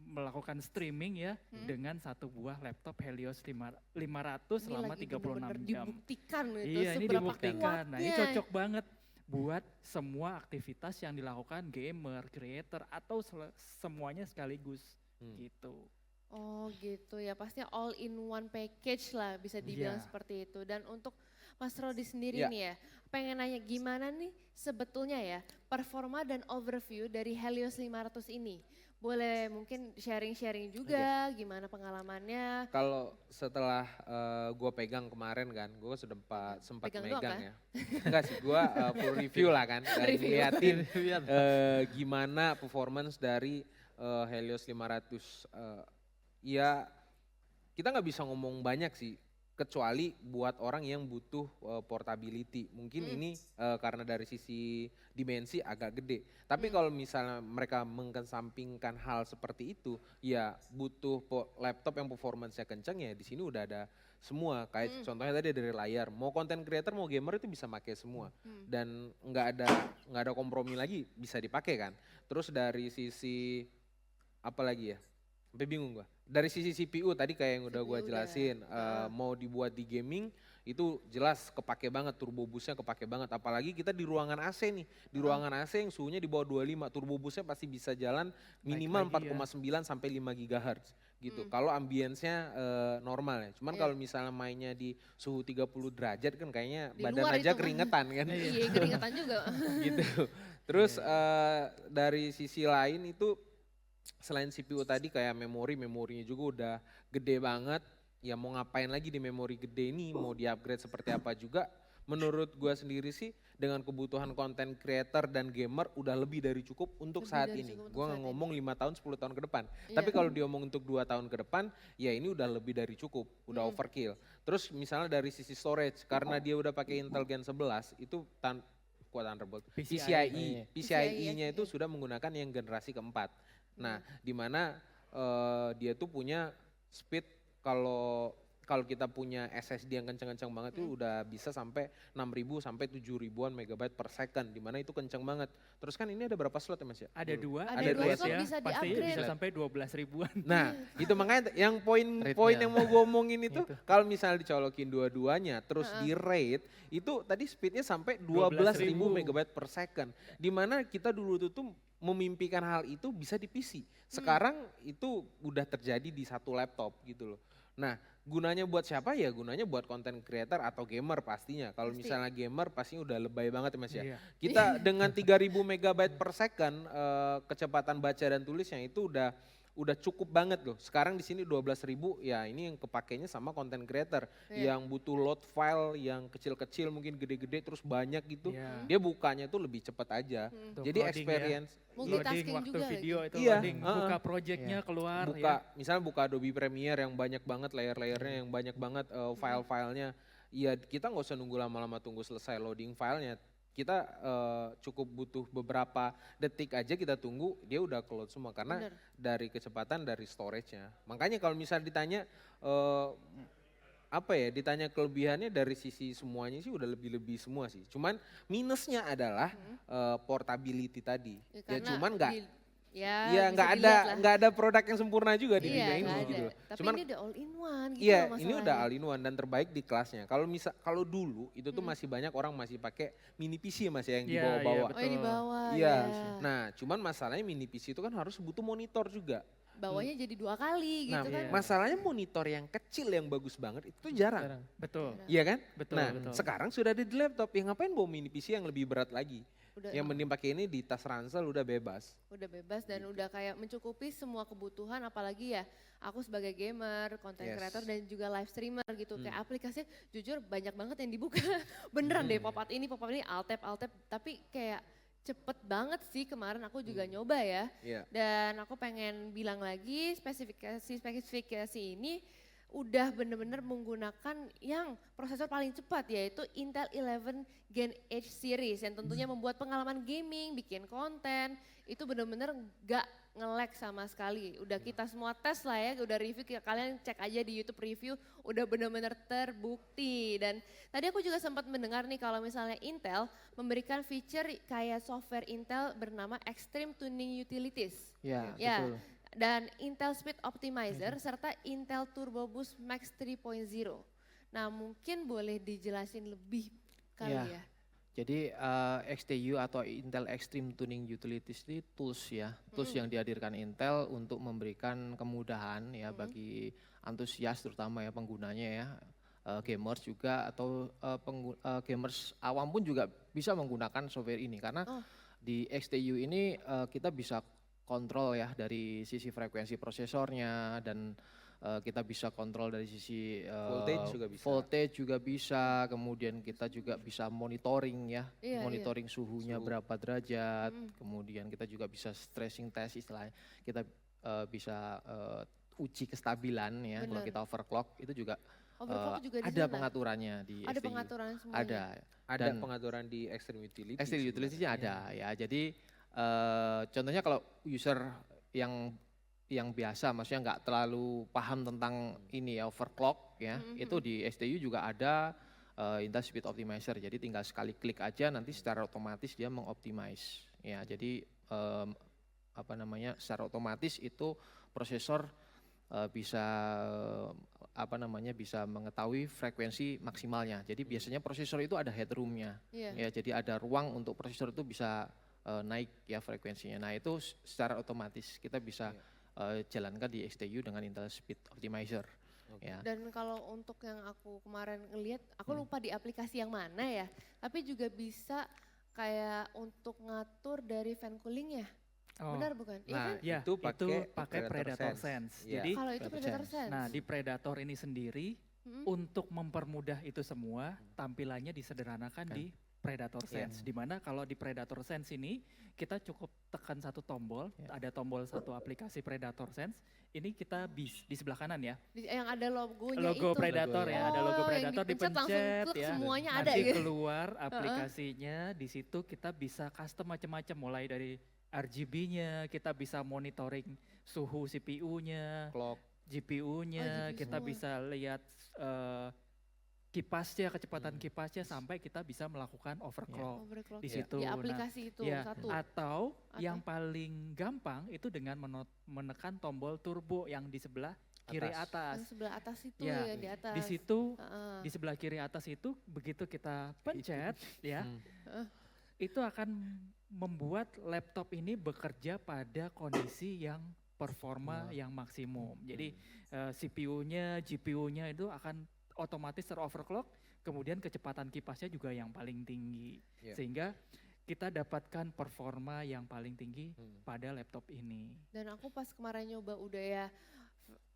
melakukan streaming ya dengan satu buah laptop Helios 500 Ini selama lagi 36 bener-bener jam. dibuktikan gitu Iya ini seberapa dibuktikan. Nah ini kuatnya. cocok banget buat semua aktivitas yang dilakukan gamer, creator atau semuanya sekaligus gitu. Oh gitu ya, pasti all in one package lah bisa dibilang Iya. seperti itu. Dan untuk Mas Rodi sendiri Ya. nih ya, pengen nanya gimana nih sebetulnya ya performa dan overview dari Helios 500 ini. Boleh mungkin sharing-sharing juga gimana pengalamannya. Kalau setelah gue pegang kemarin kan, gue sempat Pegang doang megang kan? ya. Enggak sih, gue full review lah kan, dan Review. ngeliatin gimana performance dari Helios 500. Ya kita nggak bisa ngomong banyak sih, kecuali buat orang yang butuh portability. Mungkin ini karena dari sisi dimensi agak gede. Tapi kalau misalnya mereka mengesampingkan hal seperti itu, ya butuh laptop yang performance-nya kencang ya di sini udah ada semua. Kayak contohnya tadi dari layar, mau content creator mau gamer itu bisa pakai semua. Dan nggak ada kompromi lagi, bisa dipakai kan. Terus dari sisi apa lagi ya? Sampai bingung gua. Dari sisi CPU tadi kayak yang udah gua CPU jelasin, mau dibuat di gaming itu jelas kepake banget, turbo boost-nya kepake banget. Apalagi kita di ruangan AC nih, di ruangan AC yang suhunya di bawah 25, turbo boost-nya pasti bisa jalan minimal lagi ya. 4,9 sampai 5 GHz gitu. Kalau ambience-nya normal ya. Cuman kalau misalnya mainnya di suhu 30 derajat kan kayaknya Di badan luar aja itu. keringetan kan. Iya keringetan juga. Gitu. Terus dari sisi lain itu selain CPU tadi kayak memorinya juga udah gede banget. ya mau ngapain lagi di memori gede ini, mau di-upgrade seperti apa juga. Menurut gua sendiri sih dengan kebutuhan konten creator dan gamer udah lebih dari cukup untuk Lebih saat dari ini. cukup untuk Gua saat nggak ini. ngomong 5 tahun, 10 tahun ke depan. Iya. Tapi kalau diomong untuk 2 tahun ke depan, ya ini udah lebih dari cukup, udah overkill. Terus misalnya dari sisi storage, karena dia udah pakai Intel Gen 11, itu kuat Thunderbolt. PCIe. PCIe-nya itu iya. sudah menggunakan yang generasi keempat. Nah, di mana dia tuh punya speed kalau kita punya SSD yang kencang-kencang banget itu udah bisa sampai 6.000 sampai 7.000-an megabyte per second, di mana itu kencang banget. Terus kan ini ada berapa slot ya Mas ya? Ada Dulu. dua, Ada dua slot slot ya, bisa pasti di-upgrade. bisa sampai 12 ribuan. Nah, itu makanya yang poin Rate-nya. yang mau gue omongin itu kalau misalnya dicolokin dua-duanya terus di rate itu tadi speednya sampai 12.000 megabyte per second. Di mana kita dulu tuh memimpikan hal itu bisa di PC. Sekarang itu udah terjadi di satu laptop gitu loh. Nah, gunanya buat siapa ya? Gunanya buat content creator atau gamer pastinya. Kalau Pasti. misalnya gamer pastinya udah lebay banget ya Mas ya. Iya. Kita dengan 3.000 megabyte per second kecepatan baca dan tulisnya itu udah cukup banget loh. Sekarang di sini 12.000 ya ini yang kepakainya sama content creator Iya. yang butuh load file yang kecil-kecil mungkin gede-gede terus banyak gitu. Iya. Dia bukanya tuh lebih cepat aja. Untuk Jadi loading ya. experience Multitasking Loading waktu juga video lagi. itu Iya, loading, buka projectnya keluar buka ya. misalnya buka Adobe Premiere yang banyak banget layer-layernya yang banyak banget file-filenya. Ya kita nggak usah nunggu lama-lama tunggu selesai loading filenya. Kita cukup butuh beberapa detik aja kita tunggu dia udah keload semua karena Bener. dari kecepatan dari storage-nya. Makanya kalau misal ditanya ditanya kelebihannya dari sisi semuanya sih udah lebih-lebih semua sih. Cuman minusnya adalah portability tadi. Ya karena cuman nggak ya Iya bisa nggak ada dilihat lah. nggak ada produk yang sempurna juga di Iya, dunia ini nggak gitu ada. loh. Tapi Cuman ini udah all in one gitu iya loh ini udah masalahnya. all in one dan terbaik di kelasnya. Kalau dulu itu tuh masih banyak orang masih pakai mini PC mas ya yang Iya, dibawa-bawa. Oh ini bawah Iya. ya. Nah cuman masalahnya mini PC itu kan harus butuh monitor juga. Bawahnya jadi 2 kali Nah gitu kan. masalahnya monitor yang kecil yang bagus banget itu jarang. Betul. Iya kan? Betul, Nah betul. sekarang sudah ada di laptop. Ya ngapain bawa mini PC yang lebih berat lagi? Udah, Yang mending pakai ini di tas ransel udah bebas. udah bebas dan udah kayak mencukupi semua kebutuhan apalagi ya aku sebagai gamer, content Yes. creator dan juga live streamer gitu. Kayak aplikasinya jujur banyak banget yang dibuka. Beneran deh pop up ini, alt tab, tapi kayak cepet banget sih kemarin aku juga nyoba ya. Iya. Dan aku pengen bilang lagi spesifikasi ini udah bener-bener menggunakan yang prosesor paling cepat yaitu Intel 11 Gen H series yang tentunya membuat pengalaman gaming, bikin konten itu bener-bener gak nge-lag sama sekali. Udah kita semua tes lah ya, udah review, kalian cek aja di YouTube review, udah bener-bener terbukti. Dan tadi aku juga sempat mendengar nih kalau misalnya Intel memberikan feature kayak software Intel bernama Extreme Tuning Utilities. Ya, Ya, betul. dan Intel Speed Optimizer serta Intel Turbo Boost Max 3.0. Nah mungkin boleh dijelasin lebih kali Ya. ya. Jadi XTU atau Intel Extreme Tuning Utilities ini tools ya, tools yang dihadirkan Intel untuk memberikan kemudahan ya bagi antusias terutama ya penggunanya ya, gamers juga atau gamers awam pun juga bisa menggunakan software ini karena Oh. di XTU ini kita bisa kontrol ya dari sisi frekuensi prosesornya dan kita bisa kontrol dari sisi voltage juga bisa, kemudian kita juga bisa monitoring ya, Iya, monitoring suhunya Suhu. berapa derajat, kemudian kita juga bisa stressing test istilahnya, kita bisa uji kestabilan ya, kalau Benar. kita overclock itu juga Overclock juga di ada sana. pengaturannya di Ada XTU. pengaturan semuanya. Ada Ada pengaturan di Extreme Utility. Extreme Utilities-nya ada ya. Jadi contohnya kalau user yang biasa, maksudnya nggak terlalu paham tentang ini ya overclock ya, itu di STU juga ada Intel Speed Optimizer. Jadi tinggal sekali klik aja nanti secara otomatis dia mengoptimize ya. Jadi secara otomatis itu prosesor bisa bisa mengetahui frekuensi maksimalnya. Jadi biasanya prosesor itu ada headroom-nya. Iya. Ya, jadi ada ruang untuk prosesor itu bisa naik ya frekuensinya. Nah, itu secara otomatis kita bisa jalankan di XTU dengan Intel Speed Optimizer. Ya. Dan kalau untuk yang aku kemarin ngeliat, aku lupa di aplikasi yang mana ya, tapi juga bisa kayak untuk ngatur dari fan cooling ya. Oh, Benar bukan? Iya Nah, kan? Ya, itu pakai Predator Sense. Iya. Jadi, Kalau itu Predator Sense. Sense. nah di Predator ini sendiri Mm-mm. untuk mempermudah itu semua, tampilannya disederhanakan di Predator Iya. Sense. Dimana kalau di Predator Sense ini kita cukup tekan satu tombol, ada tombol satu aplikasi Predator Sense. Ini kita di sebelah kanan ya, Yang ada logonya logo itu. Predator ya, ada logo Oh, yang Predator dipencet langsung dipencet plek ya. semuanya ada Nanti gitu. keluar aplikasinya, di situ kita bisa custom macam-macam mulai dari RGB-nya, kita bisa monitoring suhu CPU-nya, Clock. GPU-nya, GPU kita semua. bisa lihat kipasnya, kecepatan kipasnya sampai kita bisa melakukan overclock Overclock. di Iya. situ. Di Nah, aplikasi itu ya, satu. atau yang paling gampang itu dengan menekan tombol turbo yang di sebelah kiri atas. Yang sebelah atas itu Ya, yang di atas. Di situ Heeh. di sebelah kiri atas itu begitu kita pencet ya, Hmm. itu akan membuat laptop ini bekerja pada kondisi yang performa yang maksimum. Jadi CPU-nya, GPU-nya itu akan otomatis teroverclock, kemudian kecepatan kipasnya juga yang paling tinggi. Iya. Sehingga kita dapatkan performa yang paling tinggi Hmm. pada laptop ini. Dan aku pas kemarin nyoba udah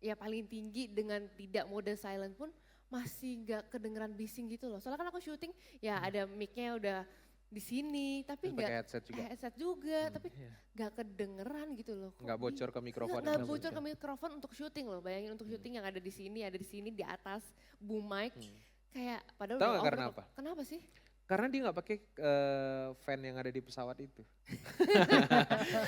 ya paling tinggi dengan tidak mode silent pun masih nggak kedengeran bising gitu loh. Soalnya kan aku syuting ya ada mic-nya udah di sini tapi Terus pakai nggak headset juga. headset juga tapi Iya. nggak kedengeran gitu loh. Kok Nggak bocor ke mikrofon. Nggak ya? bocor ke mikrofon untuk syuting loh. Bayangin untuk syuting yang ada di sini, di atas boom mic. Kayak padahal Tahu udah nggak karena overclock. Kenapa sih? Karena dia nggak pakai fan yang ada di pesawat itu.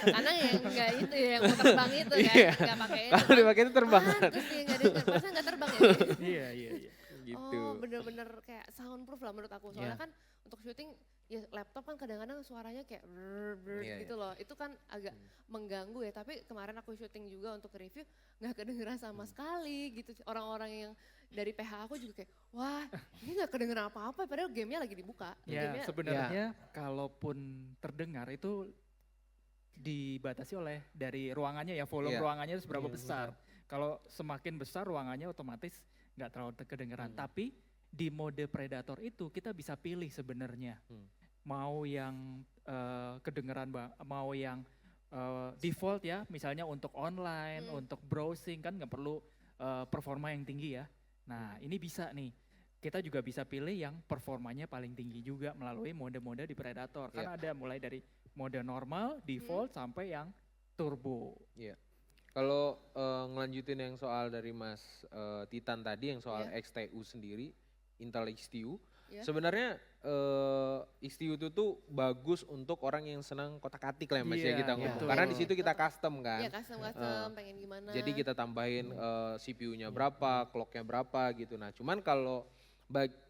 Karena yang enggak itu ya, yang mau terbang itu kan, Iya. enggak pakai itu. Kalau dipakai itu terbang. Terus dia enggak denger, masa enggak terbang ya? Iya, iya, iya. Gitu. Oh bener-bener kayak soundproof lah menurut aku. Soalnya Iya. kan untuk syuting ya laptop kan kadang-kadang suaranya kayak brr Iya, gitu loh. Itu kan agak mengganggu ya. Tapi kemarin aku syuting juga untuk review nggak kedengeran sama sekali gitu. Orang-orang yang dari PH aku juga kayak wah ini nggak kedengeran apa-apa padahal gamenya lagi dibuka. Ya Gamenya- sebenarnya kalaupun terdengar itu dibatasi oleh dari ruangannya ya, volume Iya. ruangannya itu seberapa Iya, besar. Kalau semakin besar ruangannya otomatis nggak terlalu kedengeran. Tapi di mode Predator itu kita bisa pilih sebenarnya mau yang kedengeran mau yang default ya, misalnya untuk online, untuk browsing kan nggak perlu performa yang tinggi ya. Nah ini bisa nih. Kita juga bisa pilih yang performanya paling tinggi juga melalui mode-mode di Predator. Kan ada mulai dari mode normal, default, sampai yang turbo. Iya. Kalau ngelanjutin yang soal dari Mas Titan tadi, yang soal Iya. XTU sendiri, Intel XTU, Iya. sebenarnya XTU itu tuh bagus untuk orang yang senang kotak-atik lah ya Mas ya Iya, kita iya, ngomong. betul. Karena di situ kita custom kan. Ya custom pengen gimana. Jadi kita tambahin CPU-nya berapa, clock-nya berapa gitu. Nah cuman kalau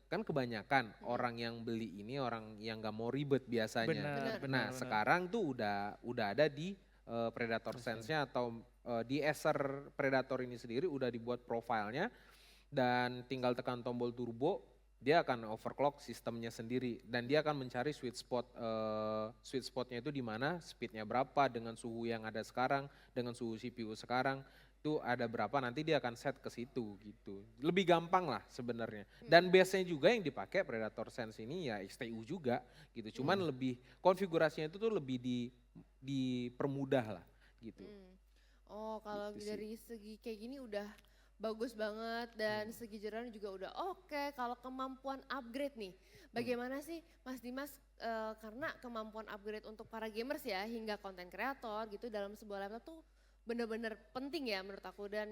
kan kebanyakan orang yang beli ini orang yang gak mau ribet biasanya. Benar, benar, Nah benar. sekarang tuh udah ada di Predator Sense-nya atau di Acer Predator ini sendiri udah dibuat profilnya dan tinggal tekan tombol turbo dia akan overclock sistemnya sendiri dan dia akan mencari sweet spotnya itu di mana, speednya berapa dengan suhu yang ada sekarang, dengan suhu CPU sekarang itu ada berapa nanti dia akan set ke situ gitu. Lebih gampang lah sebenarnya. Dan base-nya juga yang dipakai Predator Sense ini ya XTU juga gitu. Cuman lebih konfigurasinya itu tuh lebih dipermudah lah gitu. Oh kalau Gitu sih. dari segi kayak gini udah bagus banget dan segi jerawan juga udah oke. Kalau kemampuan upgrade nih, bagaimana sih Mas Dimas? Karena kemampuan upgrade untuk para gamers ya hingga konten kreator gitu dalam sebuah laptop tuh bener-bener penting ya menurut aku dan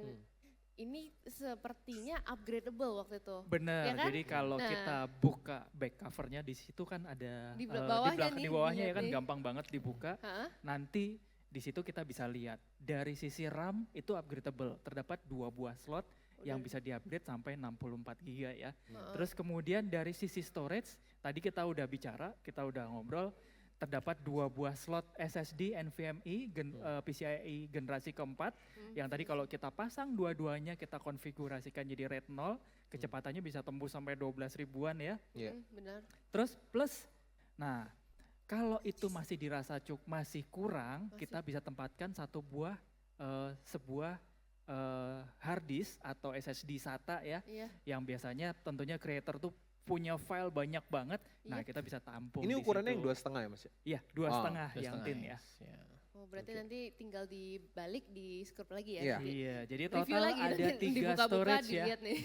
ini sepertinya upgradable waktu itu. Benar, Ya kan? jadi kalau Nah. kita buka back covernya di situ kan ada Di bawahnya nih, di bawahnya ya dilihat kan nih. gampang banget dibuka. Hah? Nanti di situ kita bisa lihat dari sisi RAM itu upgradable, terdapat 2 buah slot yang bisa di-upgrade sampai 64 GB ya. Terus kemudian dari sisi storage, tadi kita udah bicara, kita udah ngobrol, terdapat 2 buah slot SSD NVMe PCIe generasi keempat, yang tadi kalau kita pasang dua-duanya kita konfigurasikan jadi RAID 0, kecepatannya bisa tembus sampai 12 ribuan ya. Iya. Benar. Terus plus, nah kalau itu masih dirasa masih kurang, kita bisa tempatkan sebuah hard disk atau SSD SATA ya, Iya. yang biasanya tentunya creator tuh punya file banyak banget. Nah Iya. kita bisa tampung. Ini di ukurannya yang situ. 2,5 ya Mas ya? Iya, 2,5 Oh, yang tin ya. Ya. Oh, berarti nanti tinggal dibalik di scrub lagi ya? Iya. Iya, jadi Review total lagi ada nanti 3 dibuka-buka storage ya. dilihat nih.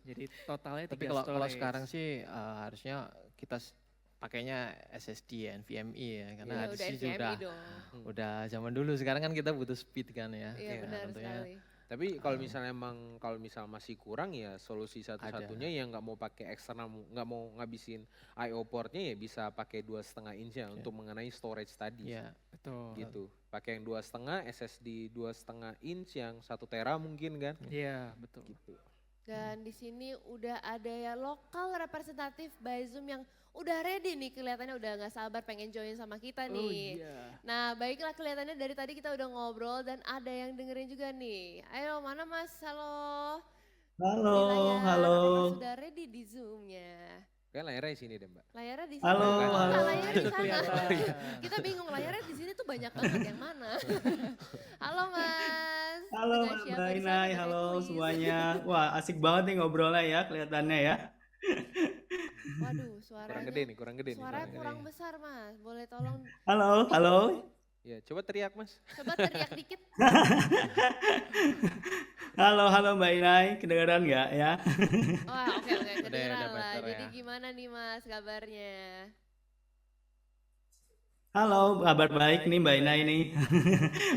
Jadi totalnya 3 Tapi kalau storage. sekarang sih harusnya kita pakainya SSD ya, NVMe ya, karena Iya, hard udah disk sih NVMe udah dong. udah zaman dulu. Sekarang kan kita butuh speed kan ya. Iya benar tentunya sekali. Tapi kalau misalnya kalau misal masih kurang ya solusi satu-satunya yang nggak mau pakai eksternal, nggak mau ngabisin I/O portnya ya bisa pakai 2,5 inch ya untuk mengenai storage tadi. Iya. Betul. Gitu. Pakai yang 2,5 SSD 2,5 inch yang 1 tera mungkin kan. Iya, betul. Gitu. Dan di sini udah ada ya lokal representatif by Zoom yang udah ready nih, kelihatannya udah nggak sabar pengen join sama kita Oh nih. iya. Nah baiklah, kelihatannya dari tadi kita udah ngobrol dan ada yang dengerin juga nih. Ayo mana Mas, halo. Halo, Di layar, halo. apakah sudah ready di Zoom-nya? Kayak layarnya di sini deh Mbak. Layarnya di Halo, sana. halo. Enggak, layarnya di sana. Kelihatan. Kita bingung layarnya di sini tuh banyak banget yang mana. Halo Mas. Halo Dengan Mbak siapa di sana Inai, pakai halo kuis? semuanya. Wah asik banget nih ngobrolnya ya kelihatannya ya. Waduh, Kurang gede nih, kurang gede nih. Suaranya suaranya. kurang besar Mas. Boleh tolong Halo, halo. Ya, coba teriak Mas. coba teriak dikit. Halo Mbak Inai, kedengaran nggak ya? Wah, oke kedengeran udah lah. better Jadi ya. gimana nih Mas kabarnya? Halo, kabar baik nih Mbak Inai nih.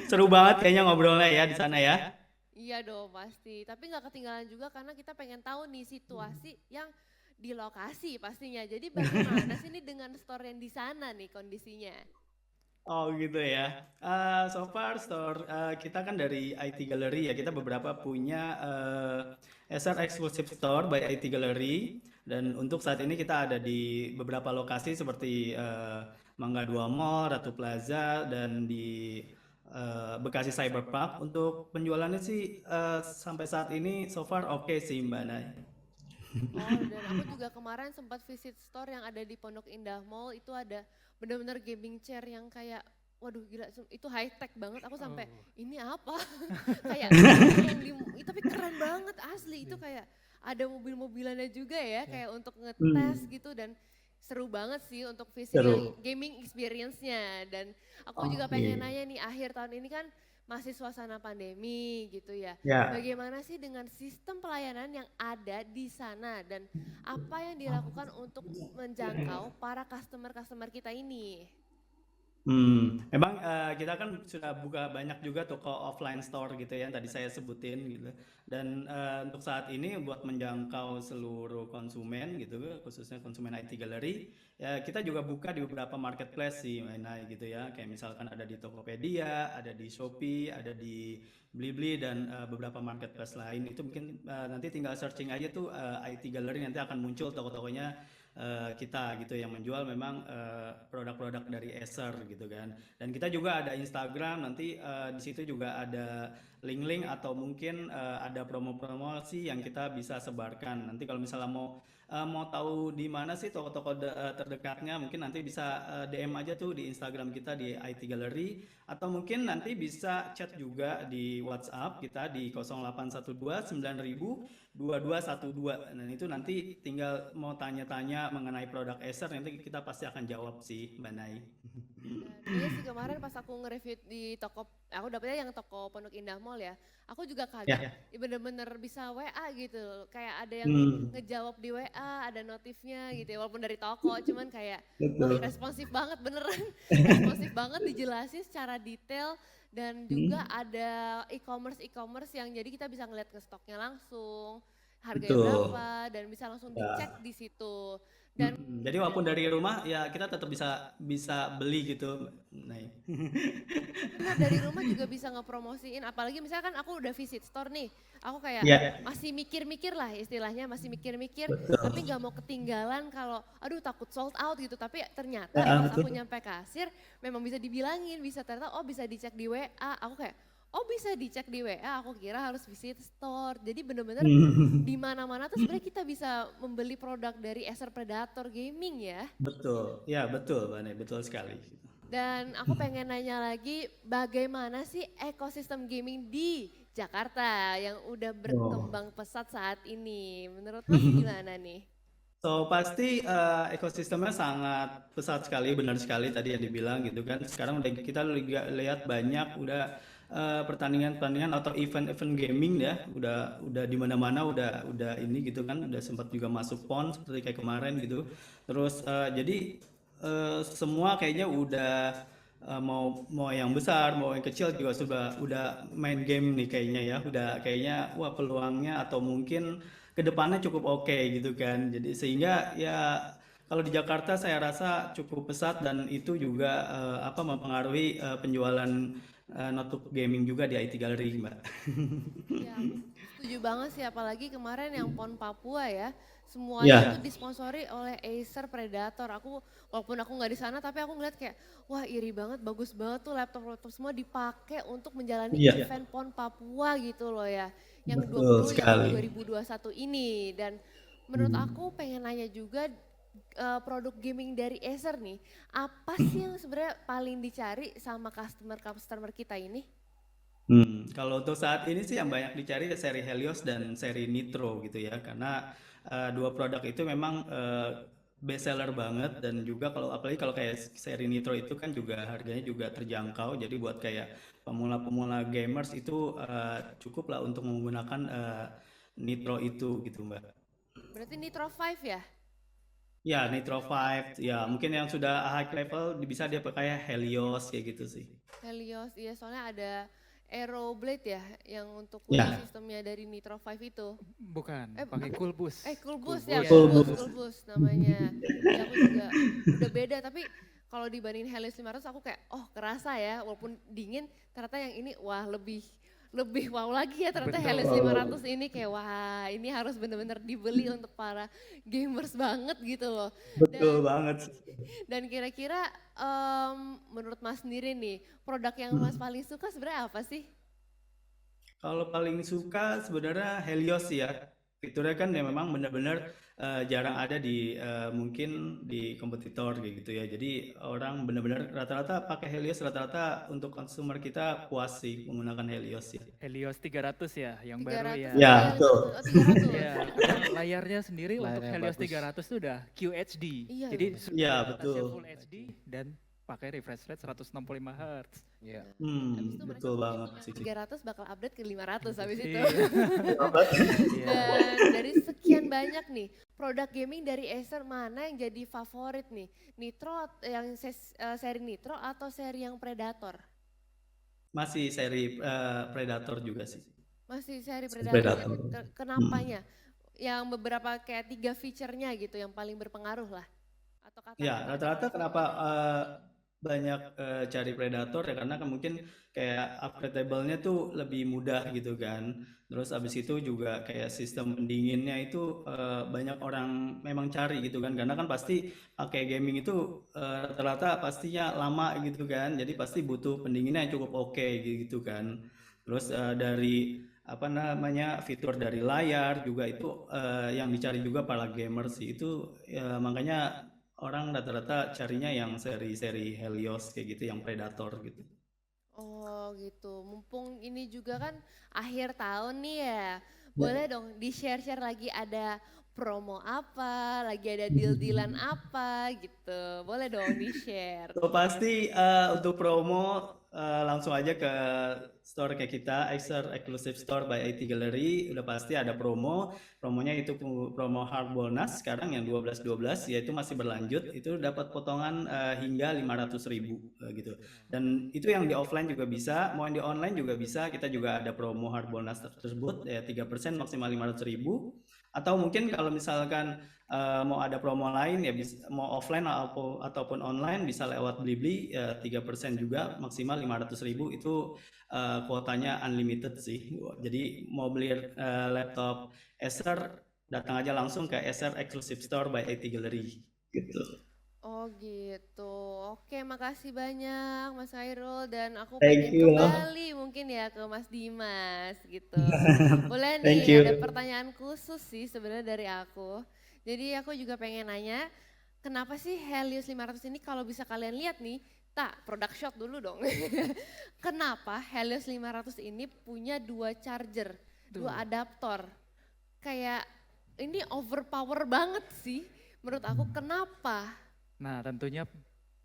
Seru banget kayaknya ngobrolnya ya di sana ya. Iya dong pasti. Tapi nggak ketinggalan juga karena kita pengen tahu nih situasi yang di lokasi pastinya. Jadi bagaimana sih nih dengan store yang di sana nih kondisinya? Oh gitu ya. So far store kita kan dari IT Gallery ya. Kita beberapa punya SR Exclusive Store by IT Gallery. Dan untuk saat ini kita ada di beberapa lokasi seperti Mangga 2 Mall, Ratu Plaza, dan di Bekasi Cyberpark. Untuk penjualannya sih sampai saat ini so far oke sih Mbak Nay. Oh, dan aku juga kemarin sempat visit store yang ada di Pondok Indah Mall, itu ada benar-benar gaming chair yang kayak waduh gila itu high tech banget. Aku sampai ini apa? Kayak yang tapi keren banget asli. Itu kayak ada mobil-mobilannya juga ya kayak untuk ngetes gitu, dan seru banget sih untuk visit Seru. gaming experience-nya. Dan aku Oh, juga pengen iya. nanya nih, akhir tahun ini kan masih suasana pandemi gitu ya. Ya. Bagaimana sih dengan sistem pelayanan yang ada di sana dan apa yang dilakukan untuk menjangkau para customer-customer kita ini? Emang kita kan sudah buka banyak juga toko offline store gitu ya, yang tadi saya sebutin gitu. Dan untuk saat ini buat menjangkau seluruh konsumen gitu, khususnya konsumen IT Gallery, ya kita juga buka di beberapa marketplace sih, Mainai gitu ya. Kayak misalkan ada di Tokopedia, ada di Shopee, ada di Blibli dan beberapa marketplace lain. Itu mungkin nanti tinggal searching aja tuh IT Gallery, nanti akan muncul toko-tokonya kita gitu yang menjual memang produk-produk dari Acer gitu kan. Dan kita juga ada Instagram, nanti di situ juga ada link-link atau mungkin ada promo-promosi yang kita bisa sebarkan. Nanti kalau misalnya mau tahu di mana sih toko-toko terdekatnya, mungkin nanti bisa DM aja tuh di Instagram kita di IT Gallery, atau mungkin nanti bisa chat juga di WhatsApp kita di 0812 9000 2212. Dan itu nanti tinggal mau tanya-tanya mengenai produk Acer, nanti kita pasti akan jawab sih Mbak Nai. Iya sih, kemarin pas aku nge-review di toko, aku dapetnya yang toko Pondok Indah Mall ya. Aku juga kaget, Ya. bener-bener bisa WA gitu. Kayak ada yang ngejawab di WA, ada notifnya gitu ya. Walaupun dari toko, cuman kayak wah, responsif banget beneran. Responsif banget, dijelasin secara detail. Dan juga ada e-commerce yang jadi kita bisa ngeliat ke stoknya langsung, harganya Betul. berapa, dan bisa langsung dicek di situ. Dan Jadi walaupun dari rumah ya kita tetap bisa beli gitu. Nah, benar, dari rumah juga bisa ngepromosiin, apalagi misalkan aku udah visit store nih, aku kayak Ya. masih mikir-mikir lah istilahnya, masih mikir-mikir, Betul. tapi nggak mau ketinggalan kalau aduh takut sold out gitu, tapi ternyata Ya, pas aku betul. nyampe kasir memang bisa dibilangin, bisa ternyata oh bisa dicek di WA, aku kayak oh bisa dicek di WA, aku kira harus visit store. Jadi bener-bener di mana-mana tuh sebenarnya kita bisa membeli produk dari Acer Predator Gaming ya. Betul. Ya, betul, Mbak Nai, betul sekali. Dan aku pengen nanya lagi, bagaimana sih ekosistem gaming di Jakarta yang udah berkembang pesat saat ini? Menurut Mas gimana nih? So pasti ekosistemnya sangat pesat sekali, benar sekali tadi yang dibilang gitu kan. Sekarang udah kita lihat banyak udah pertandingan-pertandingan atau event-event gaming ya, udah di mana-mana udah ini gitu kan, udah sempat juga masuk PON seperti kayak kemarin gitu. Terus jadi semua kayaknya udah mau mau yang besar mau yang kecil juga udah main game nih kayaknya ya, udah kayaknya wah peluangnya atau mungkin kedepannya cukup oke gitu kan. Jadi sehingga ya kalau di Jakarta saya rasa cukup pesat dan itu juga apa mempengaruhi penjualan notebook gaming juga di IT Gallery, Mbak. Ya, aku setuju banget sih, apalagi kemarin yang PON Papua ya, semuanya Ya, itu disponsori oleh Acer Predator. Aku walaupun aku nggak di sana, tapi aku ngeliat kayak, wah iri banget, bagus banget tuh laptop-laptop semua dipakai untuk menjalani iya, event PON Papua gitu loh ya, yang betul 20 yang sekali. 2021 ini. Dan menurut Hmm. aku pengen nanya juga produk gaming dari Acer nih, apa sih yang sebenarnya paling dicari sama customer-customer kita ini? Kalau untuk saat ini sih yang banyak dicari seri Helios dan seri Nitro gitu ya, karena dua produk itu memang best seller banget dan juga kalau apalagi kalau kayak seri Nitro itu kan juga harganya juga terjangkau, jadi buat kayak pemula-pemula gamers itu cukup lah untuk menggunakan Nitro itu gitu Mbak. Berarti Nitro 5 ya? Ya Nitro 5, ya mungkin yang sudah high level bisa dia pakai Helios kayak gitu sih. Helios, iya soalnya ada Aeroblade ya yang untuk cooling Ya, sistemnya dari Nitro 5 itu. Bukan, Eh, pakai Cool Boost. Coolboost ya, Cool full Boost. Coolboost, boost. Coolboost namanya. Ya aku juga udah beda, tapi kalau dibandingin Helios 500 aku kayak, oh kerasa ya, walaupun dingin, ternyata yang ini wah lebih lebih wow lagi ya ternyata Helios Betul. 500 ini kayak wah ini harus bener-bener dibeli untuk para gamers banget gitu loh. Betul Dan banget. dan kira-kira menurut Mas sendiri nih, produk yang Mas paling suka sebenarnya apa sih? Kalau paling suka sebenarnya Helios sih ya. Fiturnya kan ya memang benar-benar jarang ada di mungkin di kompetitor kayak gitu ya. Jadi orang benar-benar rata-rata pakai Helios, rata-rata untuk consumer kita puas sih menggunakan Helios ya. Helios 300 ya, yang baru 300, ya. oh Ya, iya betul. 500, oh 300. Ya, karena layarnya sendiri untuk Layarnya Helios bagus. 300 itu udah QHD. Iya Jadi loh. Ya, kualitasnya betul. Full HD dan pakai refresh rate 165 Hz. Iya. Habis itu mereka Betul mungkin banget yang sih. 300 bakal update ke 500 habis itu. Iya. Iya. Dan dari sekian banyak nih produk gaming dari Acer mana yang jadi favorit nih? Nitro yang seri Nitro atau seri yang Predator? Masih seri Predator juga sih. Masih seri Predator. Predator. Hmm. Kenapanya? Yang beberapa kayak 3 feature-nya gitu yang paling berpengaruh lah. Atau kata Ya, rata-rata kenapa banyak cari Predator ya karena kan mungkin kayak upgradable-nya tuh lebih mudah gitu kan. Terus abis itu juga kayak sistem pendinginnya itu banyak orang memang cari gitu kan. Karena kan pasti pakai gaming itu rata-rata pastinya lama gitu kan. Jadi pasti butuh pendinginnya yang cukup oke gitu kan. Terus dari apa namanya fitur dari layar juga itu yang dicari juga para gamers sih itu makanya orang rata-rata carinya yang seri-seri Helios kayak gitu, yang Predator gitu. Oh gitu, mumpung ini juga kan akhir tahun nih ya, boleh dong di-share-share lagi ada promo apa, lagi ada deal-dealan apa gitu, boleh dong di-share. So pasti untuk promo langsung aja ke store kayak kita, Acer Exclusive Store by IT Gallery, udah pasti ada promo. Promonya itu promo hard bonus sekarang yang 12-12 yaitu masih berlanjut, itu dapat potongan hingga 500.000 gitu. Dan itu yang di offline juga bisa, mau yang di online juga bisa. Kita juga ada promo hard bonus tersebut ya 3% maksimal 500.000. Atau mungkin kalau misalkan mau ada promo lain ya bisa, mau offline ataupun online bisa lewat Blibli 3% juga maksimal 500.000 itu kuotanya unlimited sih. Jadi mau beli laptop Acer datang aja langsung ke Acer Exclusive Store by IT Gallery gitu. Oh gitu, oke makasih banyak Mas Khairul dan aku Thank pengen you loh. kembali mungkin ya ke Mas Dimas gitu. Boleh Thank nih, ada you. pertanyaan khusus sih sebenarnya dari aku. Jadi aku juga pengen nanya, kenapa sih Helios 500 ini kalau bisa kalian lihat nih, tak product shot dulu dong. Kenapa Helios 500 ini punya 2 charger, 2 Tuh. adaptor? Kayak ini overpower banget sih menurut aku. Kenapa? Nah tentunya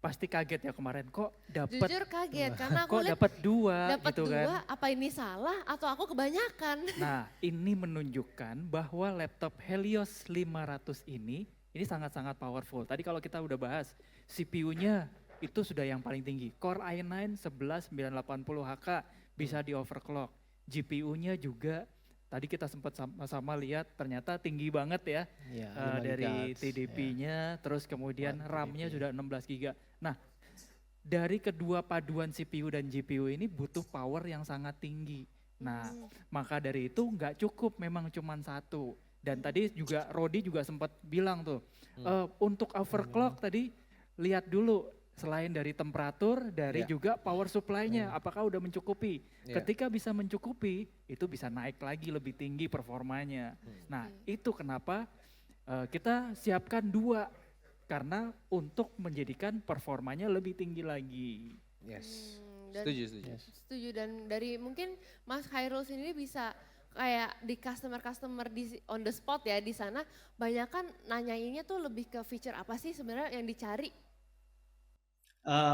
pasti kaget ya kemarin kok dapat Jujur kaget karena aku kok lihat dapat dua dapat gitu dua, kan. apa ini salah atau aku kebanyakan? Nah ini menunjukkan bahwa laptop Helios 500 ini sangat-sangat powerful. Tadi kalau kita udah bahas CPU-nya itu sudah yang paling tinggi. Core i9 11980HK bisa di overclock. GPU-nya juga tadi kita sempat sama-sama lihat ternyata tinggi banget ya. Iya, 5 Dari GHz, TDP-nya, terus kemudian Kuat RAM-nya TDP. sudah 16 GB. Nah, dari kedua paduan CPU dan GPU ini butuh power yang sangat tinggi. Nah, maka dari itu nggak cukup memang cuman satu. Dan tadi juga Rodi juga sempat bilang tuh, untuk overclock tadi lihat dulu selain dari temperatur, dari Ya. juga power supply-nya, apakah udah mencukupi. Ya. Ketika bisa mencukupi, itu bisa naik lagi lebih tinggi performanya. Nah, itu kenapa kita siapkan dua, karena untuk menjadikan performanya lebih tinggi lagi. Yes. Dan Setuju. setuju, dan dari mungkin Mas Khairul sendiri bisa kayak di customer di on the spot ya di sana, banyak kan nanyainnya tuh lebih ke feature apa sih sebenarnya yang dicari.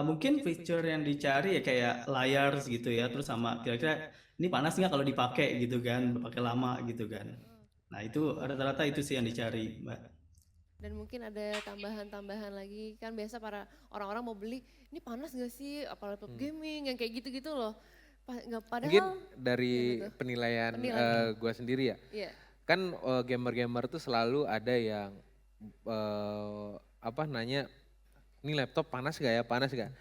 Mungkin feature yang dicari ya kayak layar gitu ya, terus sama kira-kira ini panas nggak kalau dipakai gitu kan, pakai lama gitu kan. Nah itu rata-rata itu sih yang dicari, Mbak. Dan mungkin ada tambahan-tambahan lagi, kan biasa para orang-orang mau beli, ini panas gak sih, apa laptop gaming, yang kayak gitu-gitu loh. Mungkin Padahal, dari Gimana tuh? penilaian Penilaian. gue sendiri ya, iya, kan gamer-gamer tuh selalu ada yang nanya, ini laptop panas gak ya, panas gak?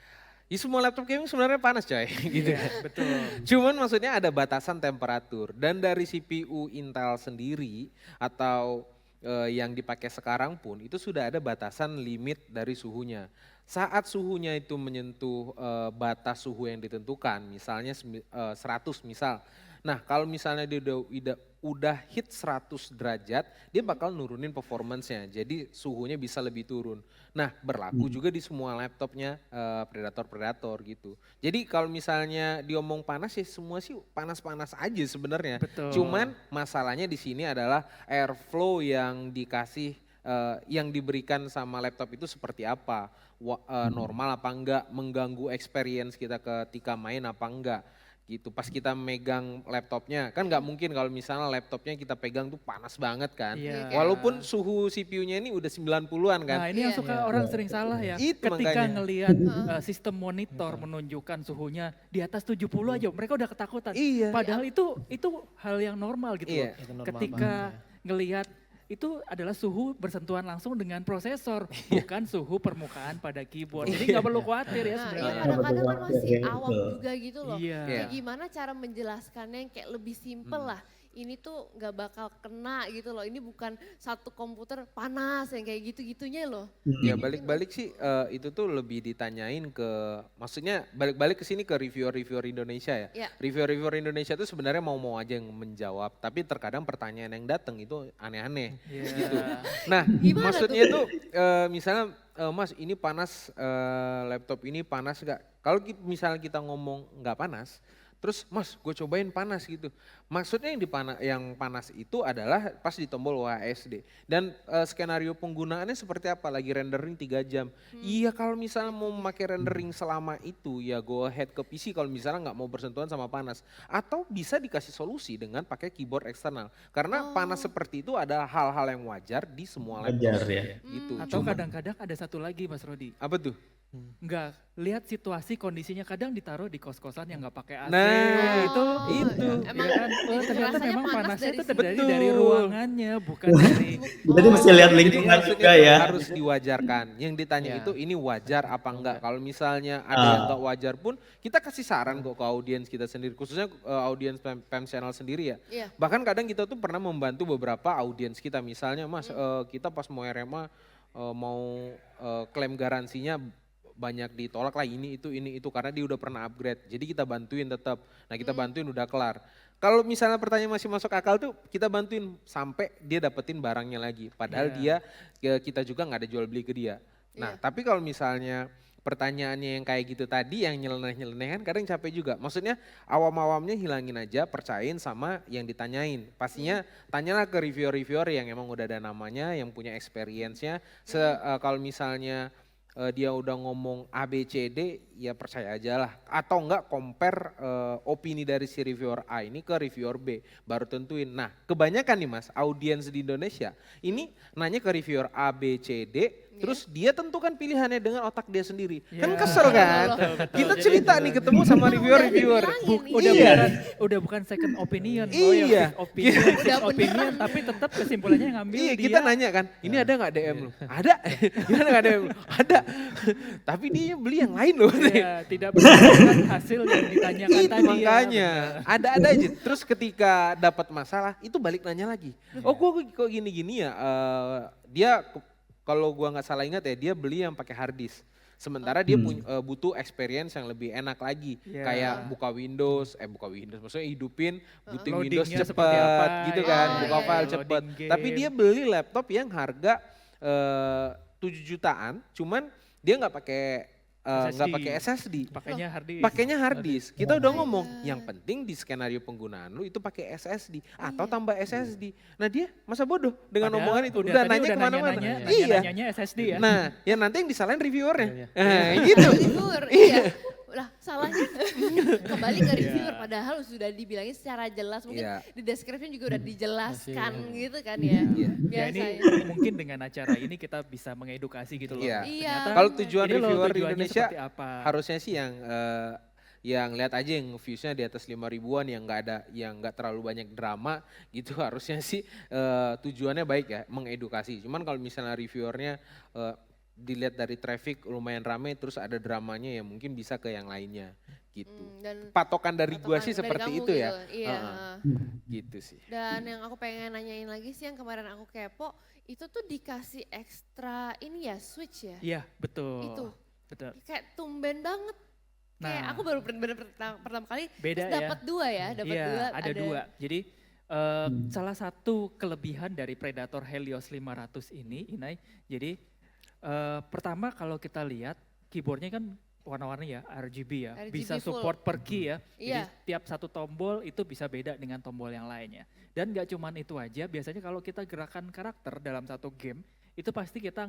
Ya semua laptop gaming sebenarnya panas coy, gitu kan. Betul. Cuman maksudnya ada batasan temperatur, dan dari CPU Intel sendiri atau yang dipakai sekarang pun itu sudah ada batasan limit dari suhunya. Saat suhunya itu menyentuh batas suhu yang ditentukan, misalnya 100 misal. Nah kalau misalnya dia udah hit 100 derajat, dia bakal nurunin performance-nya. Jadi suhunya bisa lebih turun. Nah berlaku juga di semua laptopnya Predator gitu. Jadi kalau misalnya diomong panas ya semua sih panas-panas aja sebenarnya. Betul. Cuman masalahnya di sini adalah airflow yang dikasih yang diberikan sama laptop itu seperti apa, normal apa enggak, mengganggu experience kita ketika main apa enggak gitu. Pas kita megang laptopnya, kan nggak mungkin kalau misalnya laptopnya kita pegang tuh panas banget kan. Iya. Walaupun suhu CPU-nya ini udah 90-an kan. Nah ini yang Iya. suka orang sering salah ya. Itu Ketika makanya. ngelihat sistem monitor menunjukkan suhunya di atas 70 aja, mereka udah ketakutan. Iya. Padahal itu hal yang normal gitu Iya. loh. Itu normal Ketika banget ngelihat itu adalah suhu bersentuhan langsung dengan prosesor, bukan suhu permukaan pada keyboard. Jadi nggak perlu khawatir ya nah sebenarnya. iya kadang-kadang kan masih Iya, awam betul. juga gitu loh. Iya. Kayak gimana cara menjelaskannya yang kayak lebih simpel lah. Ini tuh nggak bakal kena gitu loh. Ini bukan satu komputer panas yang kayak gitu-gitunya loh. Ya balik-balik sih itu tuh lebih ditanyain ke, maksudnya balik-balik ke sini ke reviewer-reviewer Indonesia ya. Ya. Reviewer-reviewer Indonesia tuh sebenarnya mau-mau aja yang menjawab, tapi terkadang pertanyaan yang datang itu aneh-aneh Iya. gitu. Nah Gimana maksudnya tuh misalnya Mas ini panas, laptop ini panas gak? Kalau misalnya kita ngomong nggak panas, terus Mas gue cobain panas gitu. Maksudnya yang panas itu adalah pas di tombol WASD. Dan skenario penggunaannya seperti apa? Lagi rendering 3 jam. Iya kalau misalnya mau memakai rendering selama itu ya go ahead ke PC kalau misalnya nggak mau bersentuhan sama panas. Atau bisa dikasih solusi dengan pakai keyboard eksternal. Karena panas seperti itu ada hal-hal yang wajar di semua laptop. Wajar ya. Gitu. Atau Cuman- kadang-kadang ada satu lagi Mas Rodi. apa tuh? Nggak lihat situasi kondisinya, kadang ditaruh di kos-kosan yang nggak pakai AC. Nah, itu itu. Emang ya kan? Oh, jadi ternyata rasanya memang panas panasnya dari itu situ. terjadi dari Betul. ruangannya, bukan dari Jadi mesti lihat Jadi lingkungan maksudnya juga tuh ya. harus diwajarkan. Yang ditanya Iya. itu ini wajar apa enggak. Kalau misalnya ada yang enggak wajar pun kita kasih saran kok ke audiens kita sendiri. Khususnya audiens PEM Channel sendiri ya. Iya. Bahkan kadang kita tuh pernah membantu beberapa audiens kita. Misalnya Mas kita pas mau RMA mau klaim garansinya banyak ditolak lah ini itu karena dia udah pernah upgrade. Jadi kita bantuin tetap. Nah kita bantuin udah kelar. Kalau misalnya pertanyaan masih masuk akal tuh kita bantuin sampai dia dapetin barangnya lagi. Padahal dia kita juga nggak ada jual beli ke dia. Nah tapi kalau misalnya pertanyaannya yang kayak gitu tadi yang nyeleneh-nyeleneh kan kadang capek juga. Maksudnya awam-awamnya hilangin aja, percayain sama yang ditanyain. Pastinya tanyalah ke reviewer-reviewer yang emang udah ada namanya, yang punya experience-nya. Kalau misalnya dia udah ngomong A, B, C, D, ya percaya aja lah. Atau enggak compare opini dari si reviewer A ini ke reviewer B, baru tentuin. Nah kebanyakan nih Mas, audiens di Indonesia ini nanya ke reviewer A, B, C, D, terus dia tentukan pilihannya dengan otak dia sendiri. Kan kesel kan? Kita cerita nih ketemu sama reviewer-reviewer. Udah bukan second opinion, Iya. opinion, fifth opinion, tapi tetap kesimpulannya ngambil Iya dia. kita nanya kan, ini ada nggak DM lu? Ada. Gimana nggak DM lu? Ada. Tapi dia beli yang lain loh. Iya, tidak berdasarkan hasil yang ditanyakan Itu tadi. makanya ada aja. Terus ketika dapat masalah itu balik nanya lagi. Oh kok gini-gini ya? Dia kalau gua nggak salah ingat ya dia beli yang pakai hard disk. Sementara dia butuh experience yang lebih enak lagi. Ya. Kayak buka Windows, maksudnya hidupin booting Windows Loadingnya seperti apa, cepet gitu kan, ya. buka Iya, file iya. cepet. Loading Tapi game. dia beli laptop yang harga 7 jutaan, cuman dia nggak pakai SSD. Pakainya hard disk. Kita udah ngomong, yang penting di skenario penggunaan lu itu pakai SSD atau tambah SSD. Nah dia masa bodoh dengan Padahal omongan itu. tadi Udah nanya kemana-mana. Iya. Nanyanya SSD ya. Nah yang nanti yang disalahin reviewernya. Gitu. Reviewer, iya. Lah salahnya kembali ke reviewer padahal sudah dibilangin secara jelas mungkin Iya. di description juga udah dijelaskan gitu kan ya. Iya. Ya ini Biasanya. mungkin dengan acara ini kita bisa mengedukasi gitu loh. Iya. Iya. Ternyata Kalau tujuan ini loh reviewer di tujuannya Indonesia seperti apa. harusnya sih yang lihat aja yang viewsnya di atas 5 ribuan yang nggak terlalu banyak drama gitu harusnya sih tujuannya baik ya mengedukasi. Cuman kalau misalnya reviewernya dilihat dari traffic lumayan rame terus ada dramanya ya mungkin bisa ke yang lainnya gitu. Dan Patokan dari gua patokan sih dari seperti kamu itu ya. gitu. Iya. Gitu sih. Dan yang aku pengen nanyain lagi sih yang kemarin aku kepo itu tuh dikasih ekstra ini ya switch ya. Iya, betul. Itu. Betul. Kayak tumben banget. Kayak Nah. aku baru bener-bener pertama kali Beda terus dapat dua ya, dapat Iya, dua. ada dua. Jadi salah satu kelebihan dari Predator Helios 500 ini, Inai, jadi pertama kalau kita lihat keyboardnya kan warna-warni ya, RGB ya, RGB bisa full. support per key ya. Jadi Iya. tiap satu tombol itu bisa beda dengan tombol yang lainnya. Dan gak cuman itu aja, biasanya kalau kita gerakan karakter dalam satu game, itu pasti kita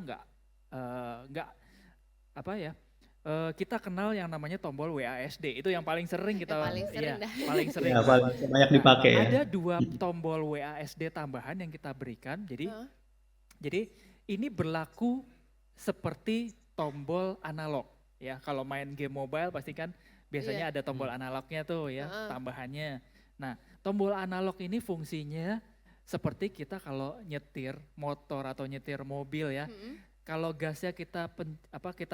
kita kenal yang namanya tombol WASD, itu yang paling sering kita paling sering dah. paling sering. Ya, banyak dipakai ya. Ada dua tombol WASD tambahan yang kita berikan. Jadi ini berlaku seperti tombol analog ya. Kalau main game mobile pasti kan biasanya ada tombol analognya tuh ya, tambahannya. Nah, tombol analog ini fungsinya seperti kita kalau nyetir motor atau nyetir mobil ya. Kalau gasnya kita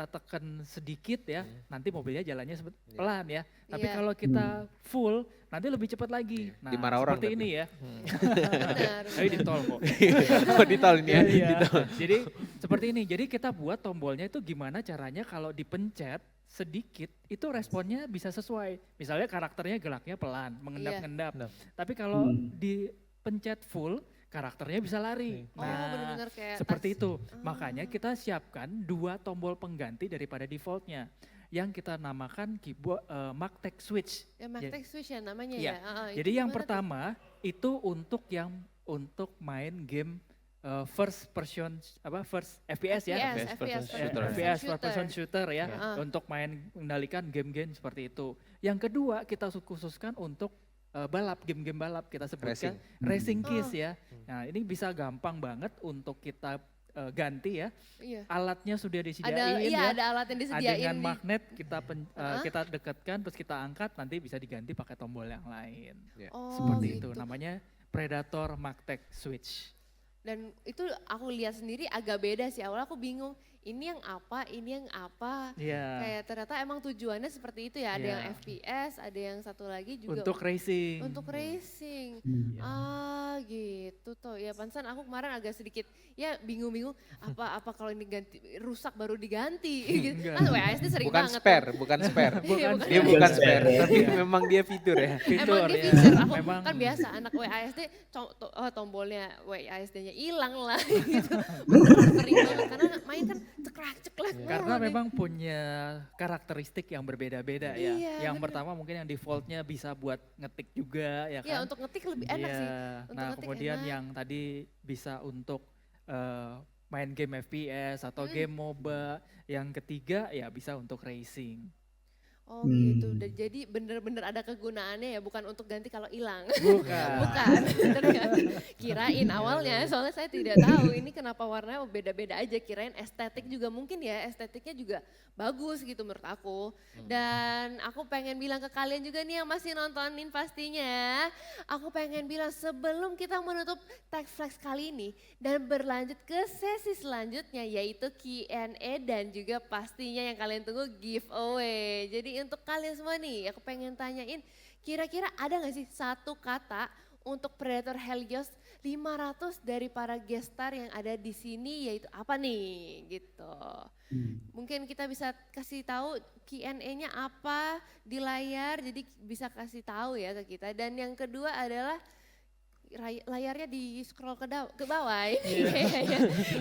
tekan sedikit ya, nanti mobilnya jalannya pelan ya. Tapi Iya. kalau kita full, nanti lebih cepat lagi. Nah, Dimarah orang seperti tapi. ini ya. Benar. Tapi di tol kok. Oh di tahun ini ya. Iya. Di tahun. Jadi seperti ini. Jadi kita buat tombolnya itu gimana caranya kalau dipencet sedikit itu responnya bisa sesuai. Misalnya karakternya geraknya pelan, mengendap-endap. Tapi kalau dipencet full karakternya bisa lari. Oh, benar-benar kayak seperti touch. itu. Makanya kita siapkan dua tombol pengganti daripada defaultnya yang kita namakan keyboard Magtech Switch. Ya Magtech Switch ya namanya Iya. ya. Itu Jadi yang gimana tuh? pertama itu untuk main game first FPS ya. FPS, FPS first person shooter ya, Heeh. untuk mengendalikan game-game seperti itu. Yang kedua kita khususkan untuk game-game balap kita sebutkan racing keys ya. Nah ini bisa gampang banget untuk kita ganti ya. Iya. Alatnya sudah disediain Ada ya. ada alat yang disediain Dengan di magnet kita dekatkan terus kita angkat nanti bisa diganti pakai tombol yang lain. Oh, Seperti gitu. itu namanya Predator Magtech Switch. Dan itu aku lihat sendiri agak beda sih. Awalnya aku bingung, ini yang apa. Iya. Kayak ternyata emang tujuannya seperti itu ya. Ada Iya. yang FPS, ada yang satu lagi juga Untuk racing. untuk racing. Iya. Gitu tuh. Ya pantesan aku kemarin agak sedikit ya bingung-bingung apa kalau ini rusak baru diganti gitu. Enggak. Kan WASD sering Bukan banget. spare, bukan spare. Iya, bukan Dia spare. bukan spare, Iya. tapi memang dia fitur ya. Emang dia ya. feature, aku Memang kan biasa anak WASD tombolnya WASD-nya hilang lah gitu. Bener sering banget karena main kan ceklek Karena mulu nih. memang punya karakteristik yang berbeda-beda ya. Iya, Yang bener. pertama mungkin yang defaultnya bisa buat ngetik juga ya Ya kan. untuk ngetik lebih enak Iya. sih. Untuk Nah ngetik kemudian enak. yang tadi bisa untuk main game FPS atau Hmm. game MOBA. Yang ketiga ya bisa untuk racing. Oh gitu, Hmm. jadi bener-bener ada kegunaannya ya, bukan untuk ganti kalau hilang. Bukan. Bukan, ternyata kirain awalnya, soalnya saya tidak tahu ini kenapa warnanya beda-beda aja, kirain estetik juga mungkin ya, estetiknya juga bagus gitu menurut aku. Dan aku pengen bilang ke kalian juga nih yang masih nontonin pastinya, aku pengen bilang sebelum kita menutup Tech Flex kali ini dan berlanjut ke sesi selanjutnya yaitu Q&A dan juga pastinya yang kalian tunggu giveaway. Jadi untuk kalian semua nih, aku pengen tanyain kira-kira ada gak sih satu kata untuk Predator Helios 500 dari para guest star yang ada di sini yaitu apa nih gitu. Mungkin kita bisa kasih tahu Q&A-nya apa di layar jadi bisa kasih tahu ya ke kita. Dan yang kedua adalah layarnya di scroll ke bawah.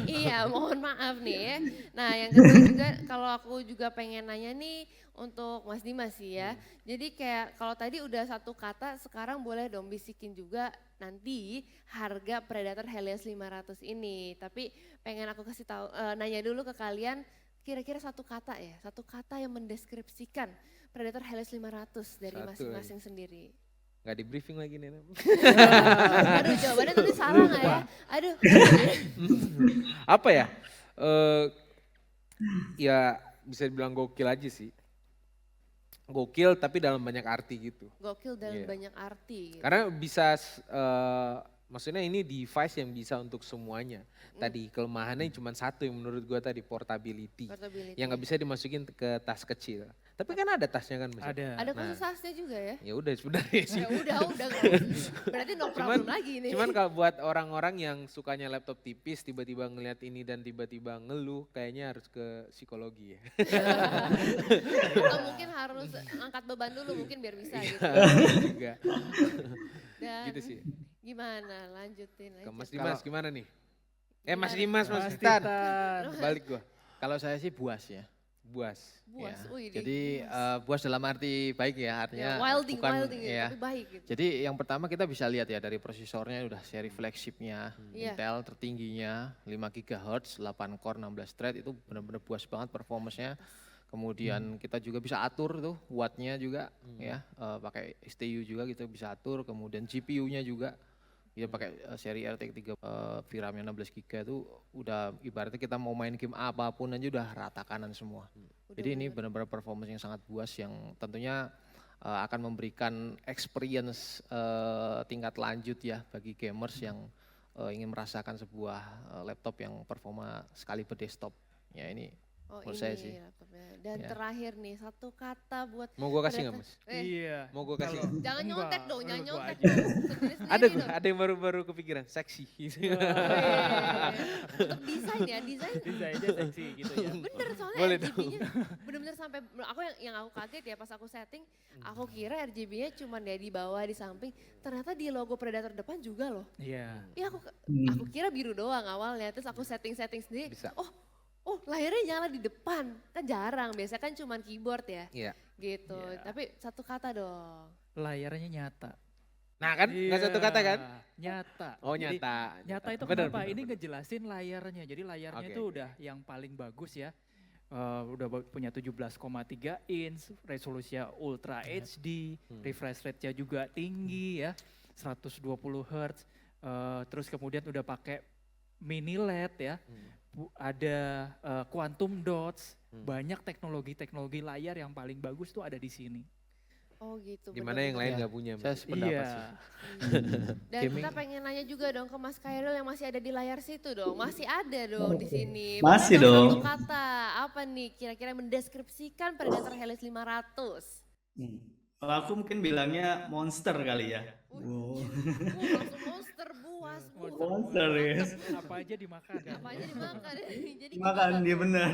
Iya, mohon maaf nih ya. Nah yang kedua juga kalau aku juga pengen nanya nih untuk Mas Dimas sih ya. Jadi kayak kalau tadi udah satu kata sekarang boleh dong bisikin juga nanti harga Predator Helios 500 ini. Tapi pengen aku kasih tahu nanya dulu ke kalian kira-kira satu kata ya. Satu kata yang mendeskripsikan Predator Helios 500 dari Satu masing-masing sendiri. Nggak di briefing lagi nih. Aduh jawabannya tadi salah nggak ya? Aduh. Apa ya? Ya bisa dibilang gokil aja sih. Gokil tapi dalam banyak arti gitu. Gokil dalam Iya. banyak arti. Gitu. Karena bisa, maksudnya ini device yang bisa untuk semuanya. Tadi kelemahannya cuma satu yang menurut gua tadi portability. Portability. Yang nggak bisa dimasukin ke tas kecil. Tapi kan ada tasnya kan Mas? Ada. Ada Nah. khusus tasnya juga ya? Ya udah sebenarnya sih. Ya udah nggak usah. Berarti no problem lagi nih. Cuman kalau buat orang-orang yang sukanya laptop tipis tiba-tiba ngelihat ini dan tiba-tiba ngeluh kayaknya harus ke psikologi ya. Atau mungkin harus angkat beban dulu mungkin biar bisa gitu. Juga. Dan Gitu sih. gimana lanjutin Ke aja. Mas Dimas gimana nih? Mas Gimana? Dimas, Mas Mas Titan. Titan. Balik gua. Kalau saya sih buas ya. Buas. Buas, Ya. wih, Jadi buas. buas dalam arti baik ya, artinya Ya, wilding bukan gitu, ya. tapi baik gitu. Jadi yang pertama kita bisa lihat ya dari prosesornya udah seri flagshipnya, Iya. Intel tertingginya 5 GHz, 8 core, 16 thread itu benar-benar puas banget performance-nya. Kemudian kita juga bisa atur tuh wattnya juga ya, pakai STU juga kita bisa atur. Kemudian GPU-nya juga ya pakai seri RTX 3 VRAM-nya 16 GB itu udah ibaratnya kita mau main game apapun aja udah rata kanan semua. Udah Jadi ini bener. benar-benar performance yang sangat buas yang tentunya akan memberikan experience tingkat lanjut ya bagi gamers yang ingin merasakan sebuah laptop yang performa sekali berdesktop. Ya ini Oh menurut ini saya sih. laptopnya. Dan Ya. terakhir nih satu kata buat Mau gua kasih nggak Predator- Mas? Iya. Mau gua kasih? Kalau- Jangan Enggak, nyontek dong, jangan menurut gua nyontek aja. dong. Sendiri-sendiri Ada dong. ada yang baru-baru kepikiran, seksi. Untuk desain ya, desain Desainnya seksi gitu ya. bener soalnya Boleh RGB-nya bener-bener sampai aku yang aku kaget ya pas aku setting, aku kira RGB-nya cuma ya di bawah di samping, ternyata di logo Predator depan juga loh. Iya. Iya aku kira biru doang awalnya, terus aku setting sendiri. Bisa. Oh layarnya nyala di depan, kan jarang, biasanya kan cuma keyboard ya, Iya. gitu. Iya. Tapi satu kata dong. Layarnya nyata. Nah kan, nggak satu kata kan? Nyata. Oh Jadi, nyata. nyata itu Bener, kenapa? bener, Ini bener. ngejelasin layarnya. Jadi layarnya Oke, itu oke. udah yang paling bagus ya. Udah punya 17,3 inch, resolusinya Ultra HD, refresh rate-nya juga tinggi ya, 120 Hz. Terus kemudian udah pakai mini LED ya, ada quantum dots, banyak teknologi-teknologi layar yang paling bagus tuh ada di sini. Oh gitu. Gimana yang lain Ya. nggak punya? Saya Mas? sependapat sih. Dan Gaming. kita pengen nanya juga dong ke Mas Khairul yang masih ada di layar situ dong. Masih ada dong di sini. Masih Bukan dong. Satu kata, apa nih kira-kira mendeskripsikan Predator Helios 500? Kalau aku mungkin bilangnya monster kali ya. Wow. Langsung monster buas. Monster ya. Apa aja dimakan. kan? Apa aja dimakan. Jadi Makan gimana dia tuh? benar.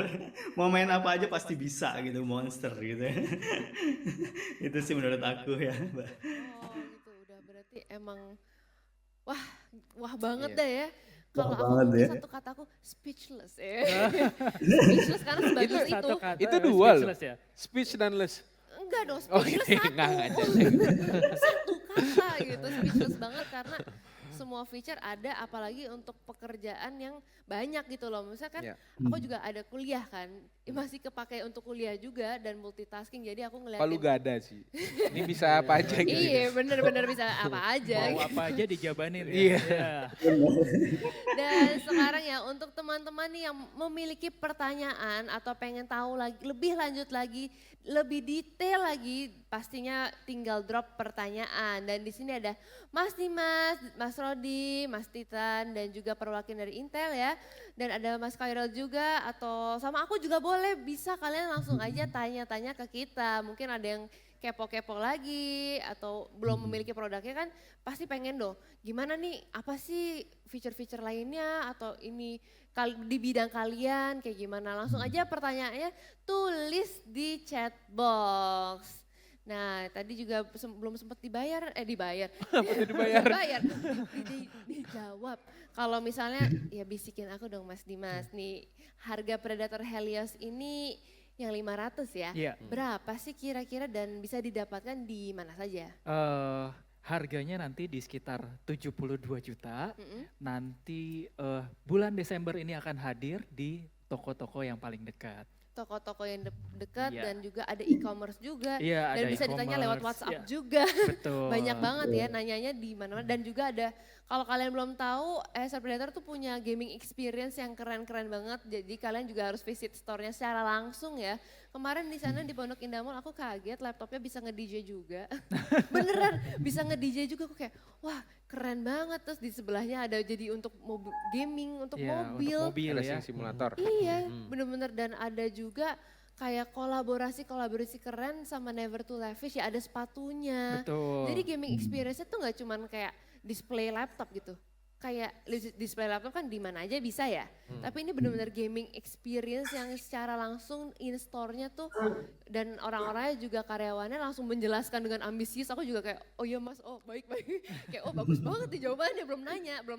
Mau main apa aja pasti bisa gitu monster gitu ya. Itu sih menurut aku ya, Mbak. Oh gitu, udah berarti emang wah banget Iya. dah ya. Kalau aku banget mungkin ya. satu kataku speechless ya. Speechless karena sebagus itu. Satu kata Itu ya, dua loh. speechless ya. Speech dan less. Enggak dong, Oh, speechless iya, satu. enggak, Satu kata gitu, speechless banget karena semua feature ada apalagi untuk pekerjaan yang banyak gitu loh. Misalnya kan Iya. aku juga ada kuliah kan, masih kepakai untuk kuliah juga dan multitasking jadi aku Palu ngeliatin. gak ada sih. Ini bisa apa aja gitu. Iya bener-bener bisa apa aja. Mau apa aja dijabanin ya. Iya. Dan sekarang ya untuk teman-teman nih yang memiliki pertanyaan atau pengen tahu lagi lebih lanjut lagi, lebih detail lagi, pastinya tinggal drop pertanyaan. Dan di sini ada Mas Dimas, Mas Rodi, Mas Titan dan juga perwakilan dari Intel ya. Dan ada Mas Khairul juga atau sama aku juga boleh, bisa kalian langsung aja tanya-tanya ke kita. Mungkin ada yang kepo-kepo lagi atau belum memiliki produknya kan pasti pengen dong gimana nih apa sih feature-feature lainnya atau ini di bidang kalian kayak gimana, langsung aja pertanyaannya tulis di chat box. Nah tadi juga belum sempat dibayar. Dibayar, dijawab. Kalau misalnya ya bisikin aku dong Mas Dimas nih, harga Predator Helios ini yang 500 ya. Iya. Berapa sih kira-kira dan bisa didapatkan di mana saja? Harganya nanti di sekitar 72 juta. Mm-mm. Nanti bulan Desember ini akan hadir di toko-toko yang paling dekat. Toko-toko yang dekat Iya. dan juga ada e-commerce juga. Iya, Dan ada bisa ditanya lewat e-commerce, WhatsApp iya. juga. Betul. Banyak banget ya nanyanya di mana-mana. Dan juga ada, kalau kalian belum tahu, Acer Predator tuh punya gaming experience yang keren-keren banget. Jadi kalian juga harus visit store-nya secara langsung ya. Kemarin di sana di Pondok Indah Mall aku kaget laptopnya bisa nge-DJ juga. Beneran bisa nge-DJ juga, aku kayak wah keren banget. Terus di sebelahnya ada jadi untuk mobil, gaming, untuk Iya, mobil. Untuk mobil ya. Racing simulator. Iya, bener-bener, dan ada juga kayak kolaborasi keren sama Never to Lavish ya, ada sepatunya. Betul. Jadi gaming experience-nya tuh nggak cuman kayak display laptop gitu. Kayak display laptop kan di mana aja bisa ya. Tapi ini bener-bener gaming experience yang secara langsung in store-nya tuh, dan orang-orangnya juga karyawannya langsung menjelaskan dengan ambisius. Aku juga kayak oh iya Mas, oh baik-baik. Kayak oh bagus banget nih jawabannya, belum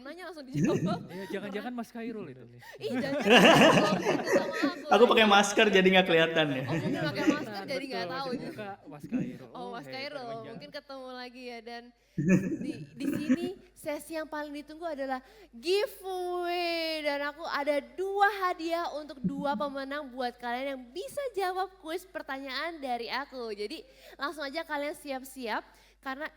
nanya langsung dijawab. Iya, jangan-jangan Mas Khairul itu. Ih jangan sama Aku pakai masker jadi nggak kelihatan ya. Oh mungkin pakai masker jadi nggak Betul, tahu. masih buka Mas Khairul. Oh Mas hebat, Khairul, Bang Jan. mungkin ketemu lagi ya. Dan di sini sesi yang paling ditunggu adalah giveaway. Dan aku ada 2 hadiah untuk 2 pemenang buat kalian yang bisa jawab kuis pertanyaan dari aku. Jadi langsung aja kalian siap-siap karena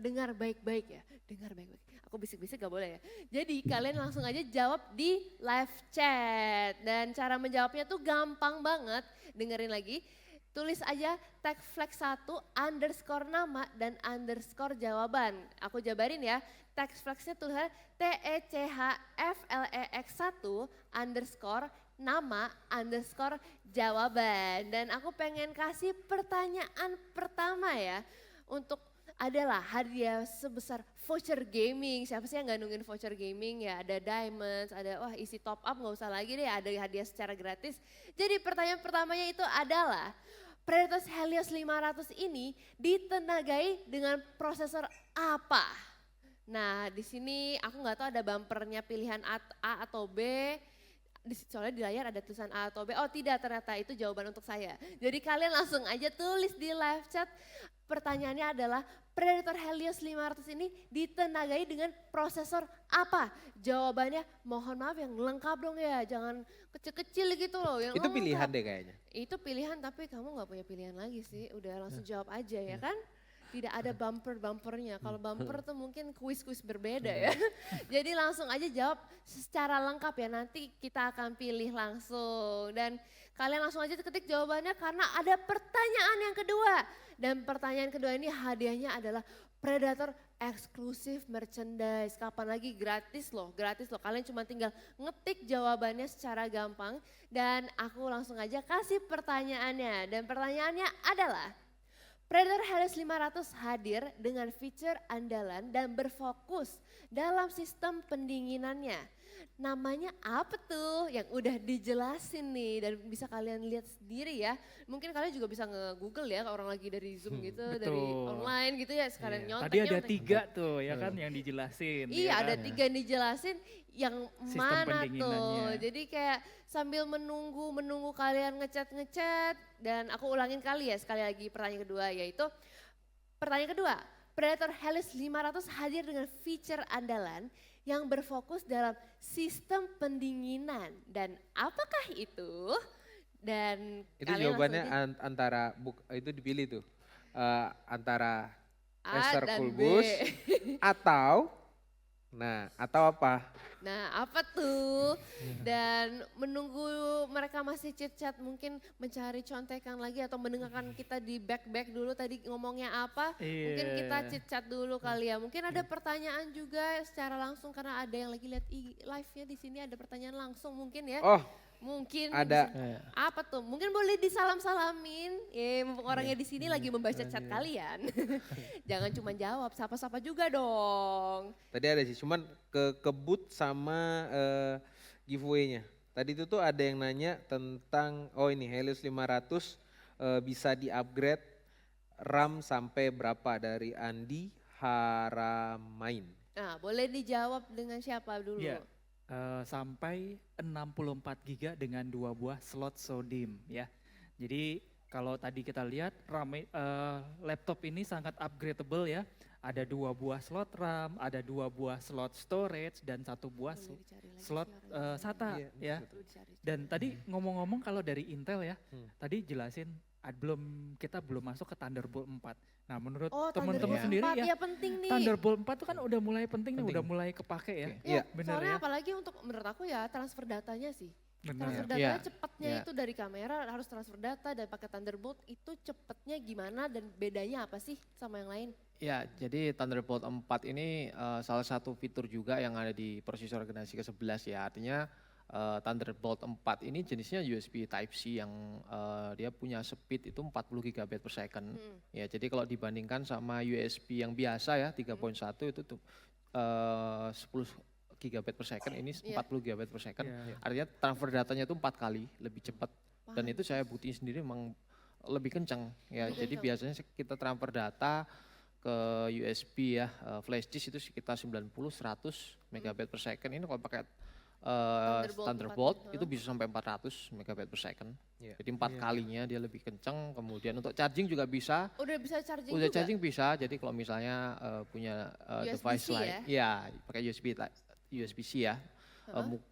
dengar baik-baik ya. Dengar baik-baik. Aku bisik-bisik gak boleh ya. Jadi kalian langsung aja jawab di live chat. Dan cara menjawabnya tuh gampang banget. Dengerin lagi. Tulis aja tag flag 1 underscore nama dan underscore jawaban. Aku jabarin ya. Tag flagnya tulisannya TECHFLEX1 underscore nama underscore jawaban. Dan aku pengen kasih pertanyaan pertama ya. Untuk adalah hadiah sebesar voucher gaming. Siapa sih yang gak nungguin voucher gaming ya? Ada diamonds, ada wah isi top up gak usah lagi deh, ada hadiah secara gratis. Jadi pertanyaan pertamanya itu adalah Predator Helios 500 ini ditenagai dengan prosesor apa? Nah di sini aku nggak tahu ada bumpernya pilihan A atau B. Soalnya di layar ada tulisan A atau B. Oh tidak, ternyata itu jawaban untuk saya. Jadi kalian langsung aja tulis di live chat. Pertanyaannya adalah Predator Helios 500 ini ditenagai dengan prosesor apa? Jawabannya mohon maaf yang lengkap dong ya, jangan kecil-kecil gitu loh. Yang Itu pilihan lengkap. deh kayaknya. Itu pilihan tapi kamu gak punya pilihan lagi sih, udah langsung jawab aja ya kan? Tidak ada bumpernya. Kalau bumper tuh mungkin kuis-kuis berbeda ya. Jadi langsung aja jawab secara lengkap ya, nanti kita akan pilih langsung. Dan kalian langsung aja ketik jawabannya karena ada pertanyaan yang kedua. Dan pertanyaan kedua ini hadiahnya adalah Predator eksklusif merchandise. Kapan lagi, gratis loh. Kalian cuma tinggal ngetik jawabannya secara gampang. Dan aku langsung aja kasih pertanyaannya. Dan pertanyaannya adalah, Predator Helios 500 hadir dengan fitur andalan dan berfokus dalam sistem pendinginannya. Namanya apa tuh yang udah dijelasin nih dan bisa kalian lihat sendiri ya. Mungkin kalian juga bisa nge-google ya kalau orang lagi dari Zoom gitu, dari betul. online gitu ya sekalian Iya. nyontek. Tadi ada nyontek. 3 tuh ya kan yang dijelasin. Iya ya ada kan? 3 yang dijelasin yang Sistem mana tuh. pendinginannya. Jadi kayak sambil menunggu kalian ngechat dan aku ulangin kali ya sekali lagi pertanyaan kedua yaitu pertanyaan kedua. Predator Helios 500 hadir dengan fitur andalan yang berfokus dalam sistem pendinginan dan apakah itu? Dan Itu kalian jawabannya langsung aja antara itu dipilih tuh antara A Master dan Cool B. Boost atau atau apa? Nah apa tuh? Dan menunggu mereka masih chit-chat mungkin mencari contekan lagi atau mendengarkan kita di back dulu tadi ngomongnya apa. Mungkin kita Iya. chit-chat dulu kali ya. Mungkin ada pertanyaan juga secara langsung karena ada yang lagi lihat live-nya di sini ada pertanyaan langsung mungkin ya. Oh, Mungkin ada. bisa- apa tuh? Mungkin boleh disalam-salamin. Mumpung orangnya di sini lagi membaca chat kalian. Jangan cuma jawab, sapa-sapa juga dong. Tadi ada sih, cuman kebut sama giveaway-nya. Tadi itu tuh ada yang nanya tentang, ini Helios 500 bisa di-upgrade RAM sampai berapa dari Andi Haramain. Nah, boleh dijawab dengan siapa dulu? Iya. Sampai 64 GB dengan 2 buah slot SODIMM ya. Jadi kalau tadi kita lihat laptop ini sangat upgradable ya. Ada 2 buah slot RAM, ada 2 buah slot storage dan 1 buah Boleh dicari lagi slot suaranya. SATA Iya, ya. Perlu dicari. Dan tadi ngomong-ngomong kalau dari Intel ya, tadi jelasin kita belum masuk ke Thunderbolt 4. Nah, menurut Oh, teman-teman Thunderbolt sendiri 4 ya, ya penting nih. Thunderbolt 4 itu kan udah mulai penting nih, Penting. udah mulai kepake ya. Oke. Ya, bener soalnya ya. apalagi untuk menurut aku ya transfer datanya sih. Benar. Transfer Iya. datanya cepatnya Iya. itu dari kamera harus transfer data dan pakai Thunderbolt itu cepetnya gimana dan bedanya apa sih sama yang lain? Ya, jadi Thunderbolt 4 ini salah satu fitur juga yang ada di prosesor generasi ke-11 ya. Artinya Thunderbolt 4 ini jenisnya USB Type-C yang dia punya speed itu 40 GB per second. Ya, jadi kalau dibandingkan sama USB yang biasa ya 3.1 itu tuh 10 GB per second, ini Iya. 40 GB per second. Iya. Artinya transfer datanya itu 4 kali lebih cepat. Dan itu saya buktiin sendiri memang lebih kencang ya. Lebih Jadi kencang. biasanya kita transfer data ke USB ya, flash disk itu sekitar 90-100 megabit per second. Ini kalau pakai Thunderbolt 4, Thunderbolt itu bisa sampai 400 megabit per second. Iya. Jadi 4 kalinya dia lebih kencang. Kemudian untuk charging juga bisa. Udah bisa charging Udah juga? charging bisa. Jadi kalau misalnya punya device USB-C lain, ya pakai USB-C ya.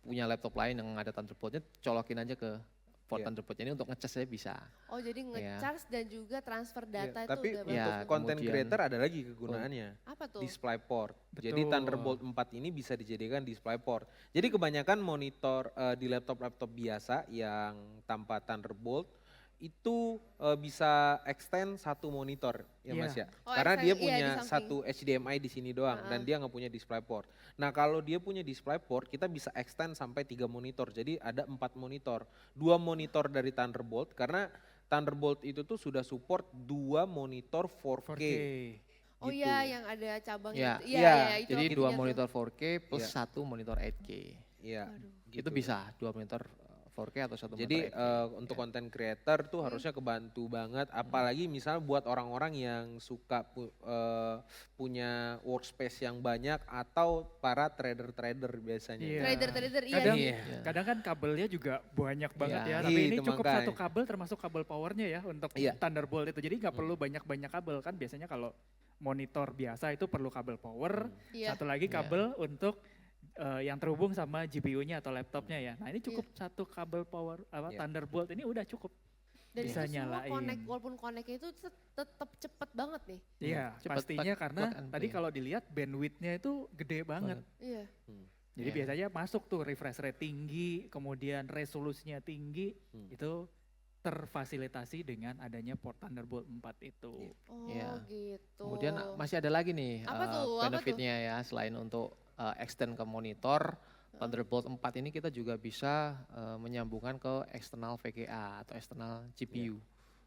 Punya laptop lain yang ada Thunderboltnya, colokin aja ke port Iya. Thunderbolt ini untuk ngecas saya bisa. Oh jadi nge-charge dan juga transfer Iya, data itu tapi udah untuk Ya, bagus. content kemudian- creator ada lagi kegunaannya. Apa tuh? DisplayPort. Jadi Betul. Thunderbolt 4 ini bisa dijadikan DisplayPort. Jadi kebanyakan monitor di laptop-laptop biasa yang tanpa Thunderbolt itu bisa extend satu monitor ya Iya. Mas ya. Oh, Karena extend, dia iya, di punya samping. satu HDMI di sini doang dan dia nggak punya DisplayPort. Nah kalau dia punya DisplayPort kita bisa extend sampai 3 monitor. Jadi ada 4 monitor. 2 monitor dari Thunderbolt karena Thunderbolt itu tuh sudah support 2 monitor 4K. 4K. Oh gitu. iya yang ada cabang Ya, itu. iya. Itu Jadi aku 2 punya tuh. monitor 4K plus Iya. 1 monitor 8K. Iya. Waduh. Itu bisa 2 monitor 4K atau 1 Jadi monitor 8K. untuk content creator tuh harusnya kebantu banget, apalagi misalnya buat orang-orang yang suka punya workspace yang banyak atau para trader-trader biasanya. Iya. Trader-trader iya Kadang, sih. kadang kan kabelnya juga banyak banget Iya. ya. Tapi ini Itu cukup makanya. satu kabel termasuk kabel powernya ya untuk Iya. Thunderbolt itu. Jadi nggak perlu banyak-banyak kabel kan biasanya kalau monitor biasa itu perlu kabel power. Iya. Satu lagi kabel untuk yang terhubung sama GPU-nya atau laptopnya ya. Nah ini cukup satu kabel power Iya. Thunderbolt ini udah cukup. Dan bisa itu semua nyalain. connect, walaupun connect itu tetap cepet banget nih. Iya Cepet pastinya plug- karena plug and tadi play. kalau dilihat bandwidth-nya itu gede banget. Iya. Jadi Iya. biasanya masuk tuh refresh rate tinggi, kemudian resolusinya tinggi, itu terfasilitasi dengan adanya port Thunderbolt 4 itu. Oh Iya. gitu. Kemudian masih ada lagi nih Apa tuh? Apa benefitnya ya, selain untuk extend ke monitor, Thunderbolt 4 ini kita juga bisa menyambungkan ke eksternal VGA atau eksternal GPU.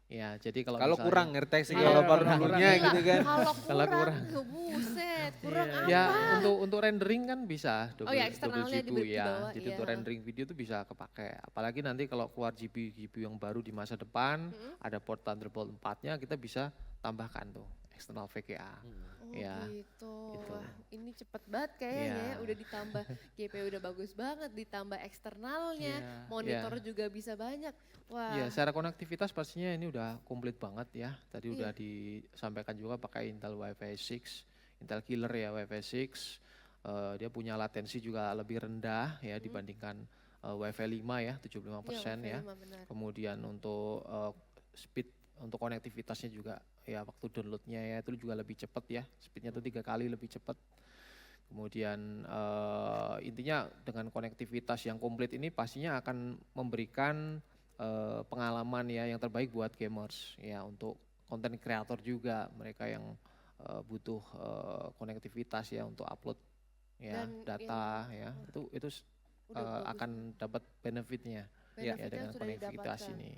Ya, jadi kalau Kalau misalnya- kurang ngerti sih Iya, kalau kalau baru kurang. dulunya Gila, gitu kan. Kalau Kalau kurang, buset. Chat. Kurang Iya. apa? Ya untuk rendering kan bisa Oh ya, eksternalnya di GPU ya. bawah, Jadi iya, untuk heeh. rendering video tuh bisa kepakai. Apalagi nanti kalau keluar GPU yang baru di masa depan, ada port Thunderbolt 4-nya kita bisa tambahkan tuh eksternal VGA. Oh Ya, gitu. gitu. Wah, ini cepet banget kayaknya ya. Iya. Udah ditambah GPU udah bagus banget, ditambah eksternalnya, Iya. monitor juga bisa banyak. Wah. Iya, secara konektivitas pastinya ini udah komplit banget ya. Tadi Iya. udah disampaikan juga pakai Intel Wi-Fi 6, Intel killer ya Wi-Fi 6. Dia punya latensi juga lebih rendah ya dibandingkan Wi-Fi 5 ya, 75% Iya, ya. Wi-Fi 5 benar. Kemudian untuk speed untuk konektivitasnya juga ya waktu downloadnya ya itu juga lebih cepat ya, speednya tuh 3 kali lebih cepat. Kemudian intinya dengan konektivitas yang komplit ini pastinya akan memberikan pengalaman ya yang terbaik buat gamers ya, untuk konten kreator juga, mereka yang butuh konektivitas ya untuk upload ya Dan data ya itu Udah bagus. akan dapat benefitnya ya Benefitnya dengan sudah konektivitas didapatkan. ini.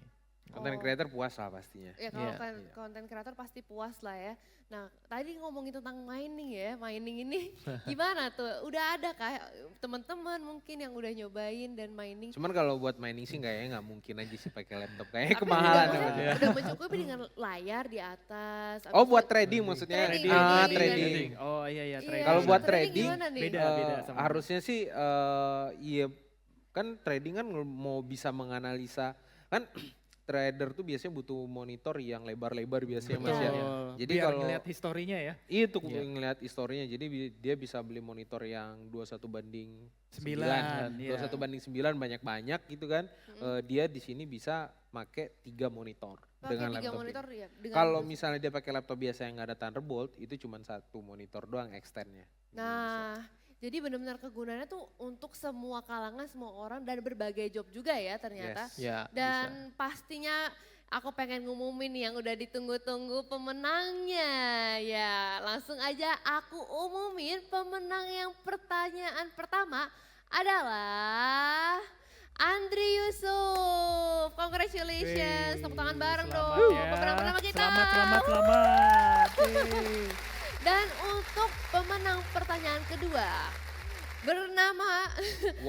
Konten Oh. creator puas lah pastinya. Ya kalau Iya. kan konten kreator pasti puas lah ya. Nah tadi ngomongin tentang mining ya, mining ini gimana tuh? Udah ada kayak teman-teman mungkin yang udah nyobain dan mining. Cuman kalau buat mining sih kayaknya nggak mungkin aja sih pakai laptop, kayaknya Tapi kemahalan udah, namanya. maksudnya udah mencukupi dengan layar di atas. Oh abis buat itu- trading maksudnya? Trading, Ah, trading. trading. Oh iya iya Iya, trading. Kalau buat trading trading, gimana nih? Beda sama- harusnya sih iya kan trading kan mau bisa menganalisa kan trader tuh biasanya butuh monitor yang lebar-lebar biasanya Mas ya. Betul. Jadi Biar kalau ngeliat historinya ya. itu Iya. ngelihat historinya, jadi dia bisa beli monitor yang 21:9, 9, iya. 21:9 banyak-banyak gitu kan. Dia di sini bisa make 3 monitor Pakai dengan 3 laptop. monitor ya. dengan Kalau terus- misalnya dia pakai laptop biasa yang nggak ada Thunderbolt, itu cuma 1 monitor doang extendnya. Nah, jadi benar-benar kegunaannya tuh untuk semua kalangan, semua orang dan berbagai job juga ya ternyata. Yes. Ya, bisa. Dan pastinya aku pengen ngumumin nih yang udah ditunggu-tunggu pemenangnya. Ya, langsung aja aku umumin pemenang yang pertanyaan pertama adalah Andri Yusuf. Congratulations. Tepuk tangan bareng Selamat dong. ya. Pemenang pertama kita. Selamat. Yeay. Dan untuk pemenang pertanyaan kedua bernama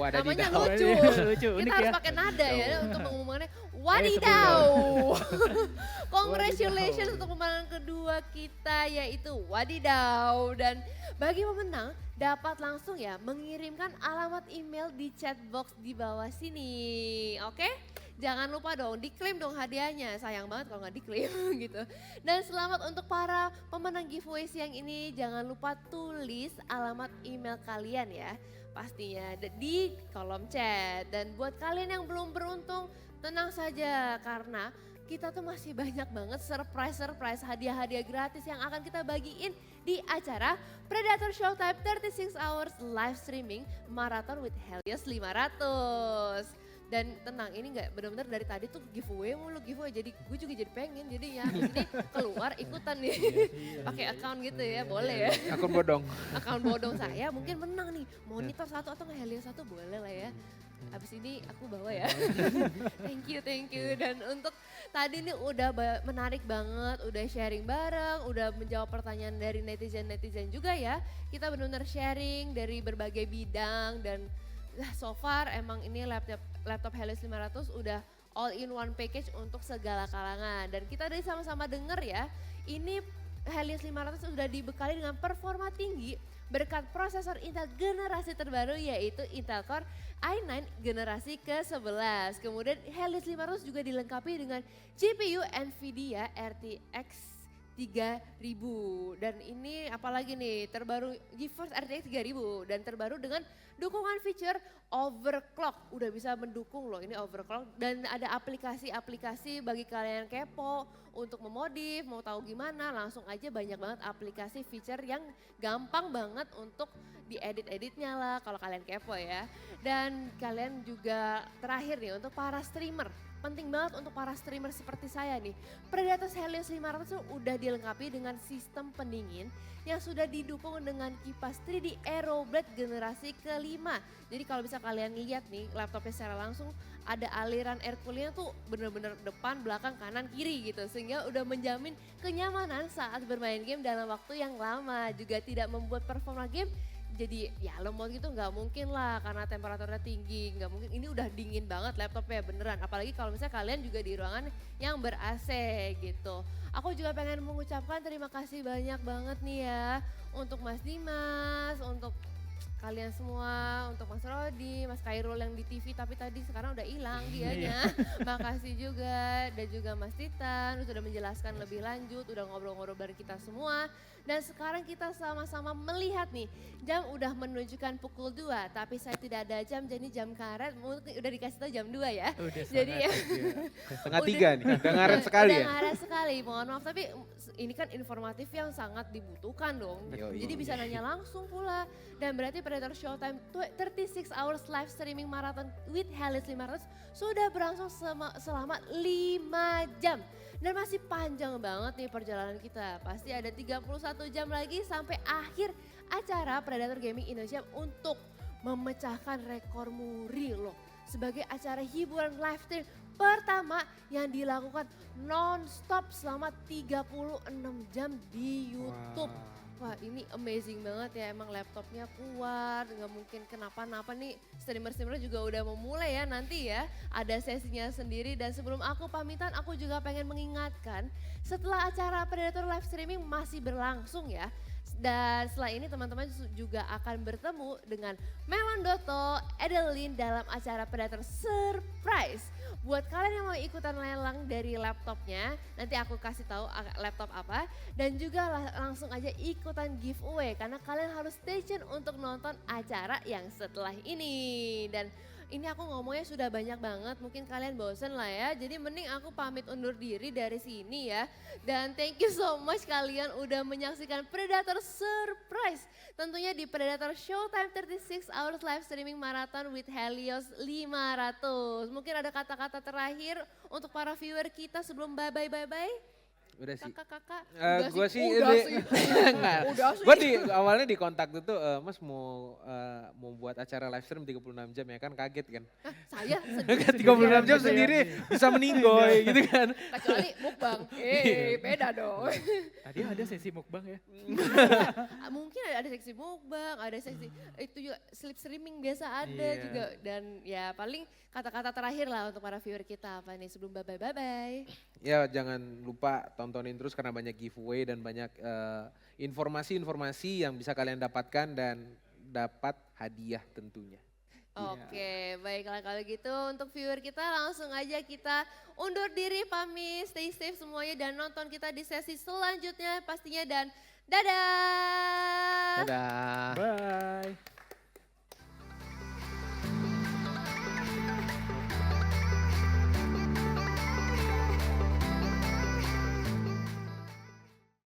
namanya Wadadidaw. lucu. Lucu, Kita unik harus ya. pakai nada ya untuk mengumumkannya. sebelum Wadidaw. Congratulations untuk pemenang kedua kita yaitu Wadidaw. Dan bagi pemenang dapat langsung ya mengirimkan alamat email di chat box di bawah sini. Oke? Jangan lupa dong, diklaim dong hadiahnya. Sayang banget kalau nggak diklaim gitu. Dan selamat untuk para pemenang giveaway siang ini. Jangan lupa tulis alamat email kalian ya. Pastinya di kolom chat. Dan buat kalian yang belum beruntung, tenang saja karena kita tuh masih banyak banget surprise hadiah-hadiah gratis yang akan kita bagiin di acara Predator Showtime 36 Hours Live Streaming Marathon with Helios 500. Dan tenang, ini nggak benar-benar dari tadi tuh giveaway mulu giveaway, jadi gue juga jadi pengen jadi ya ini keluar ikutan nih pakai account gitu ya, boleh ya. Akun bodong. Account bodong saya mungkin menang nih, monitor 1 atau nggak Helios 1 boleh lah ya. Abis ini aku bawa ya. Thank you. Dan untuk tadi nih udah menarik banget, udah sharing bareng, udah menjawab pertanyaan dari netizen juga ya. Kita benar-benar sharing dari berbagai bidang dan so far emang ini laptop Helios 500 udah all in one package untuk segala kalangan. Dan kita dari sama-sama denger ya, ini Helios 500 sudah dibekali dengan performa tinggi berkat prosesor Intel generasi terbaru yaitu Intel Core i9 generasi ke-11. Kemudian Helios 500 juga dilengkapi dengan GPU Nvidia RTX 3000 dan ini apalagi nih terbaru GeForce RTX 3000 dan terbaru dengan dukungan feature overclock, udah bisa mendukung loh ini overclock, dan ada aplikasi-aplikasi bagi kalian yang kepo untuk memodif, mau tahu gimana langsung aja banyak banget aplikasi feature yang gampang banget untuk diedit-editnya lah kalau kalian kepo ya. Dan kalian juga terakhir nih untuk para streamer penting banget untuk para streamer seperti saya nih. Predator Helios 500 tuh udah dilengkapi dengan sistem pendingin yang sudah didukung dengan kipas 3D Aeroblade generasi kelima. Jadi kalau bisa kalian lihat nih laptopnya secara langsung ada aliran air coolingnya tuh bener-bener depan, belakang, kanan, kiri gitu. Sehingga udah menjamin kenyamanan saat bermain game dalam waktu yang lama. Juga tidak membuat performa game jadi ya lemot gitu nggak mungkin lah karena temperaturnya tinggi, nggak mungkin. Ini udah dingin banget laptopnya beneran, apalagi kalau misalnya kalian juga di ruangan yang ber-AC gitu. Aku juga pengen mengucapkan terima kasih banyak banget nih ya untuk Mas Dimas, untuk kalian semua, untuk Mas Rodi, Mas Khairul yang di TV tapi tadi sekarang udah hilang dianya. Makasih juga, dan juga Mas Titan sudah menjelaskan lebih lanjut, udah ngobrol-ngobrol bareng kita semua. Dan sekarang kita sama-sama melihat nih, jam udah menunjukkan pukul 2, tapi saya tidak ada jam, jadi jam karet mungkin udah dikasih tahu jam 2 ya. Udah Jadi ya Setengah 3 nih, udah ngaret sekali udah ya. ngaret sekali, mohon maaf. Tapi ini kan informatif yang sangat dibutuhkan dong. Yoi. Jadi bisa nanya langsung pula. Dan berarti Predator Showtime 36 hours live streaming marathon with Helios 500 sudah berlangsung selama 5 jam. Dan masih panjang banget nih perjalanan kita. Pasti ada 31 jam lagi sampai akhir acara Predator Gaming Indonesia untuk memecahkan rekor muri loh. Sebagai acara hiburan live stream pertama yang dilakukan non-stop selama 36 jam di YouTube. Wah ini amazing banget ya, emang laptopnya kuat, nggak mungkin kenapa-napa nih. Streamer-streamer juga udah memulai ya nanti ya, ada sesinya sendiri. Dan sebelum aku pamitan, aku juga pengen mengingatkan setelah acara Predator live streaming masih berlangsung ya. Dan setelah ini teman-teman juga akan bertemu dengan Melon Doto, Edelin dalam acara Predator Surprise. Buat kalian yang mau ikutan lelang dari laptopnya, nanti aku kasih tahu laptop apa. Dan juga langsung aja ikutan giveaway karena kalian harus stay tune untuk nonton acara yang setelah ini. Dan ini aku ngomongnya sudah banyak banget, mungkin kalian bosen lah ya. Jadi mending aku pamit undur diri dari sini ya. Dan thank you so much kalian udah menyaksikan Predator Surprise. Tentunya di Predator Showtime 36 hours live streaming marathon with Helios 500. Mungkin ada kata-kata terakhir untuk para viewer kita sebelum bye-bye. Udah sih. Kakak-kakak. Gue sih, Udah sih. enggak. Udah sih. Gue awalnya di kontak itu, Mas mau buat acara live stream 36 jam ya kan, kaget kan. Hah, saya 36 jam sendiri bisa meninggoy gitu kan. kecuali mukbang. Beda dong. Tadi ada sesi mukbang ya. Mungkin ada seksi mukbang, ada seksi itu juga sleep streaming biasa ada Iya. juga. Dan ya paling kata-kata terakhir lah untuk para viewer kita apa nih sebelum bye-bye. Ya jangan lupa tontonin terus karena banyak giveaway dan banyak informasi-informasi yang bisa kalian dapatkan dan dapat hadiah tentunya. Oke, baiklah kalau gitu untuk viewer kita langsung aja kita undur diri, pamit, stay safe semuanya dan nonton kita di sesi selanjutnya pastinya dan dadah. Dadah. Bye.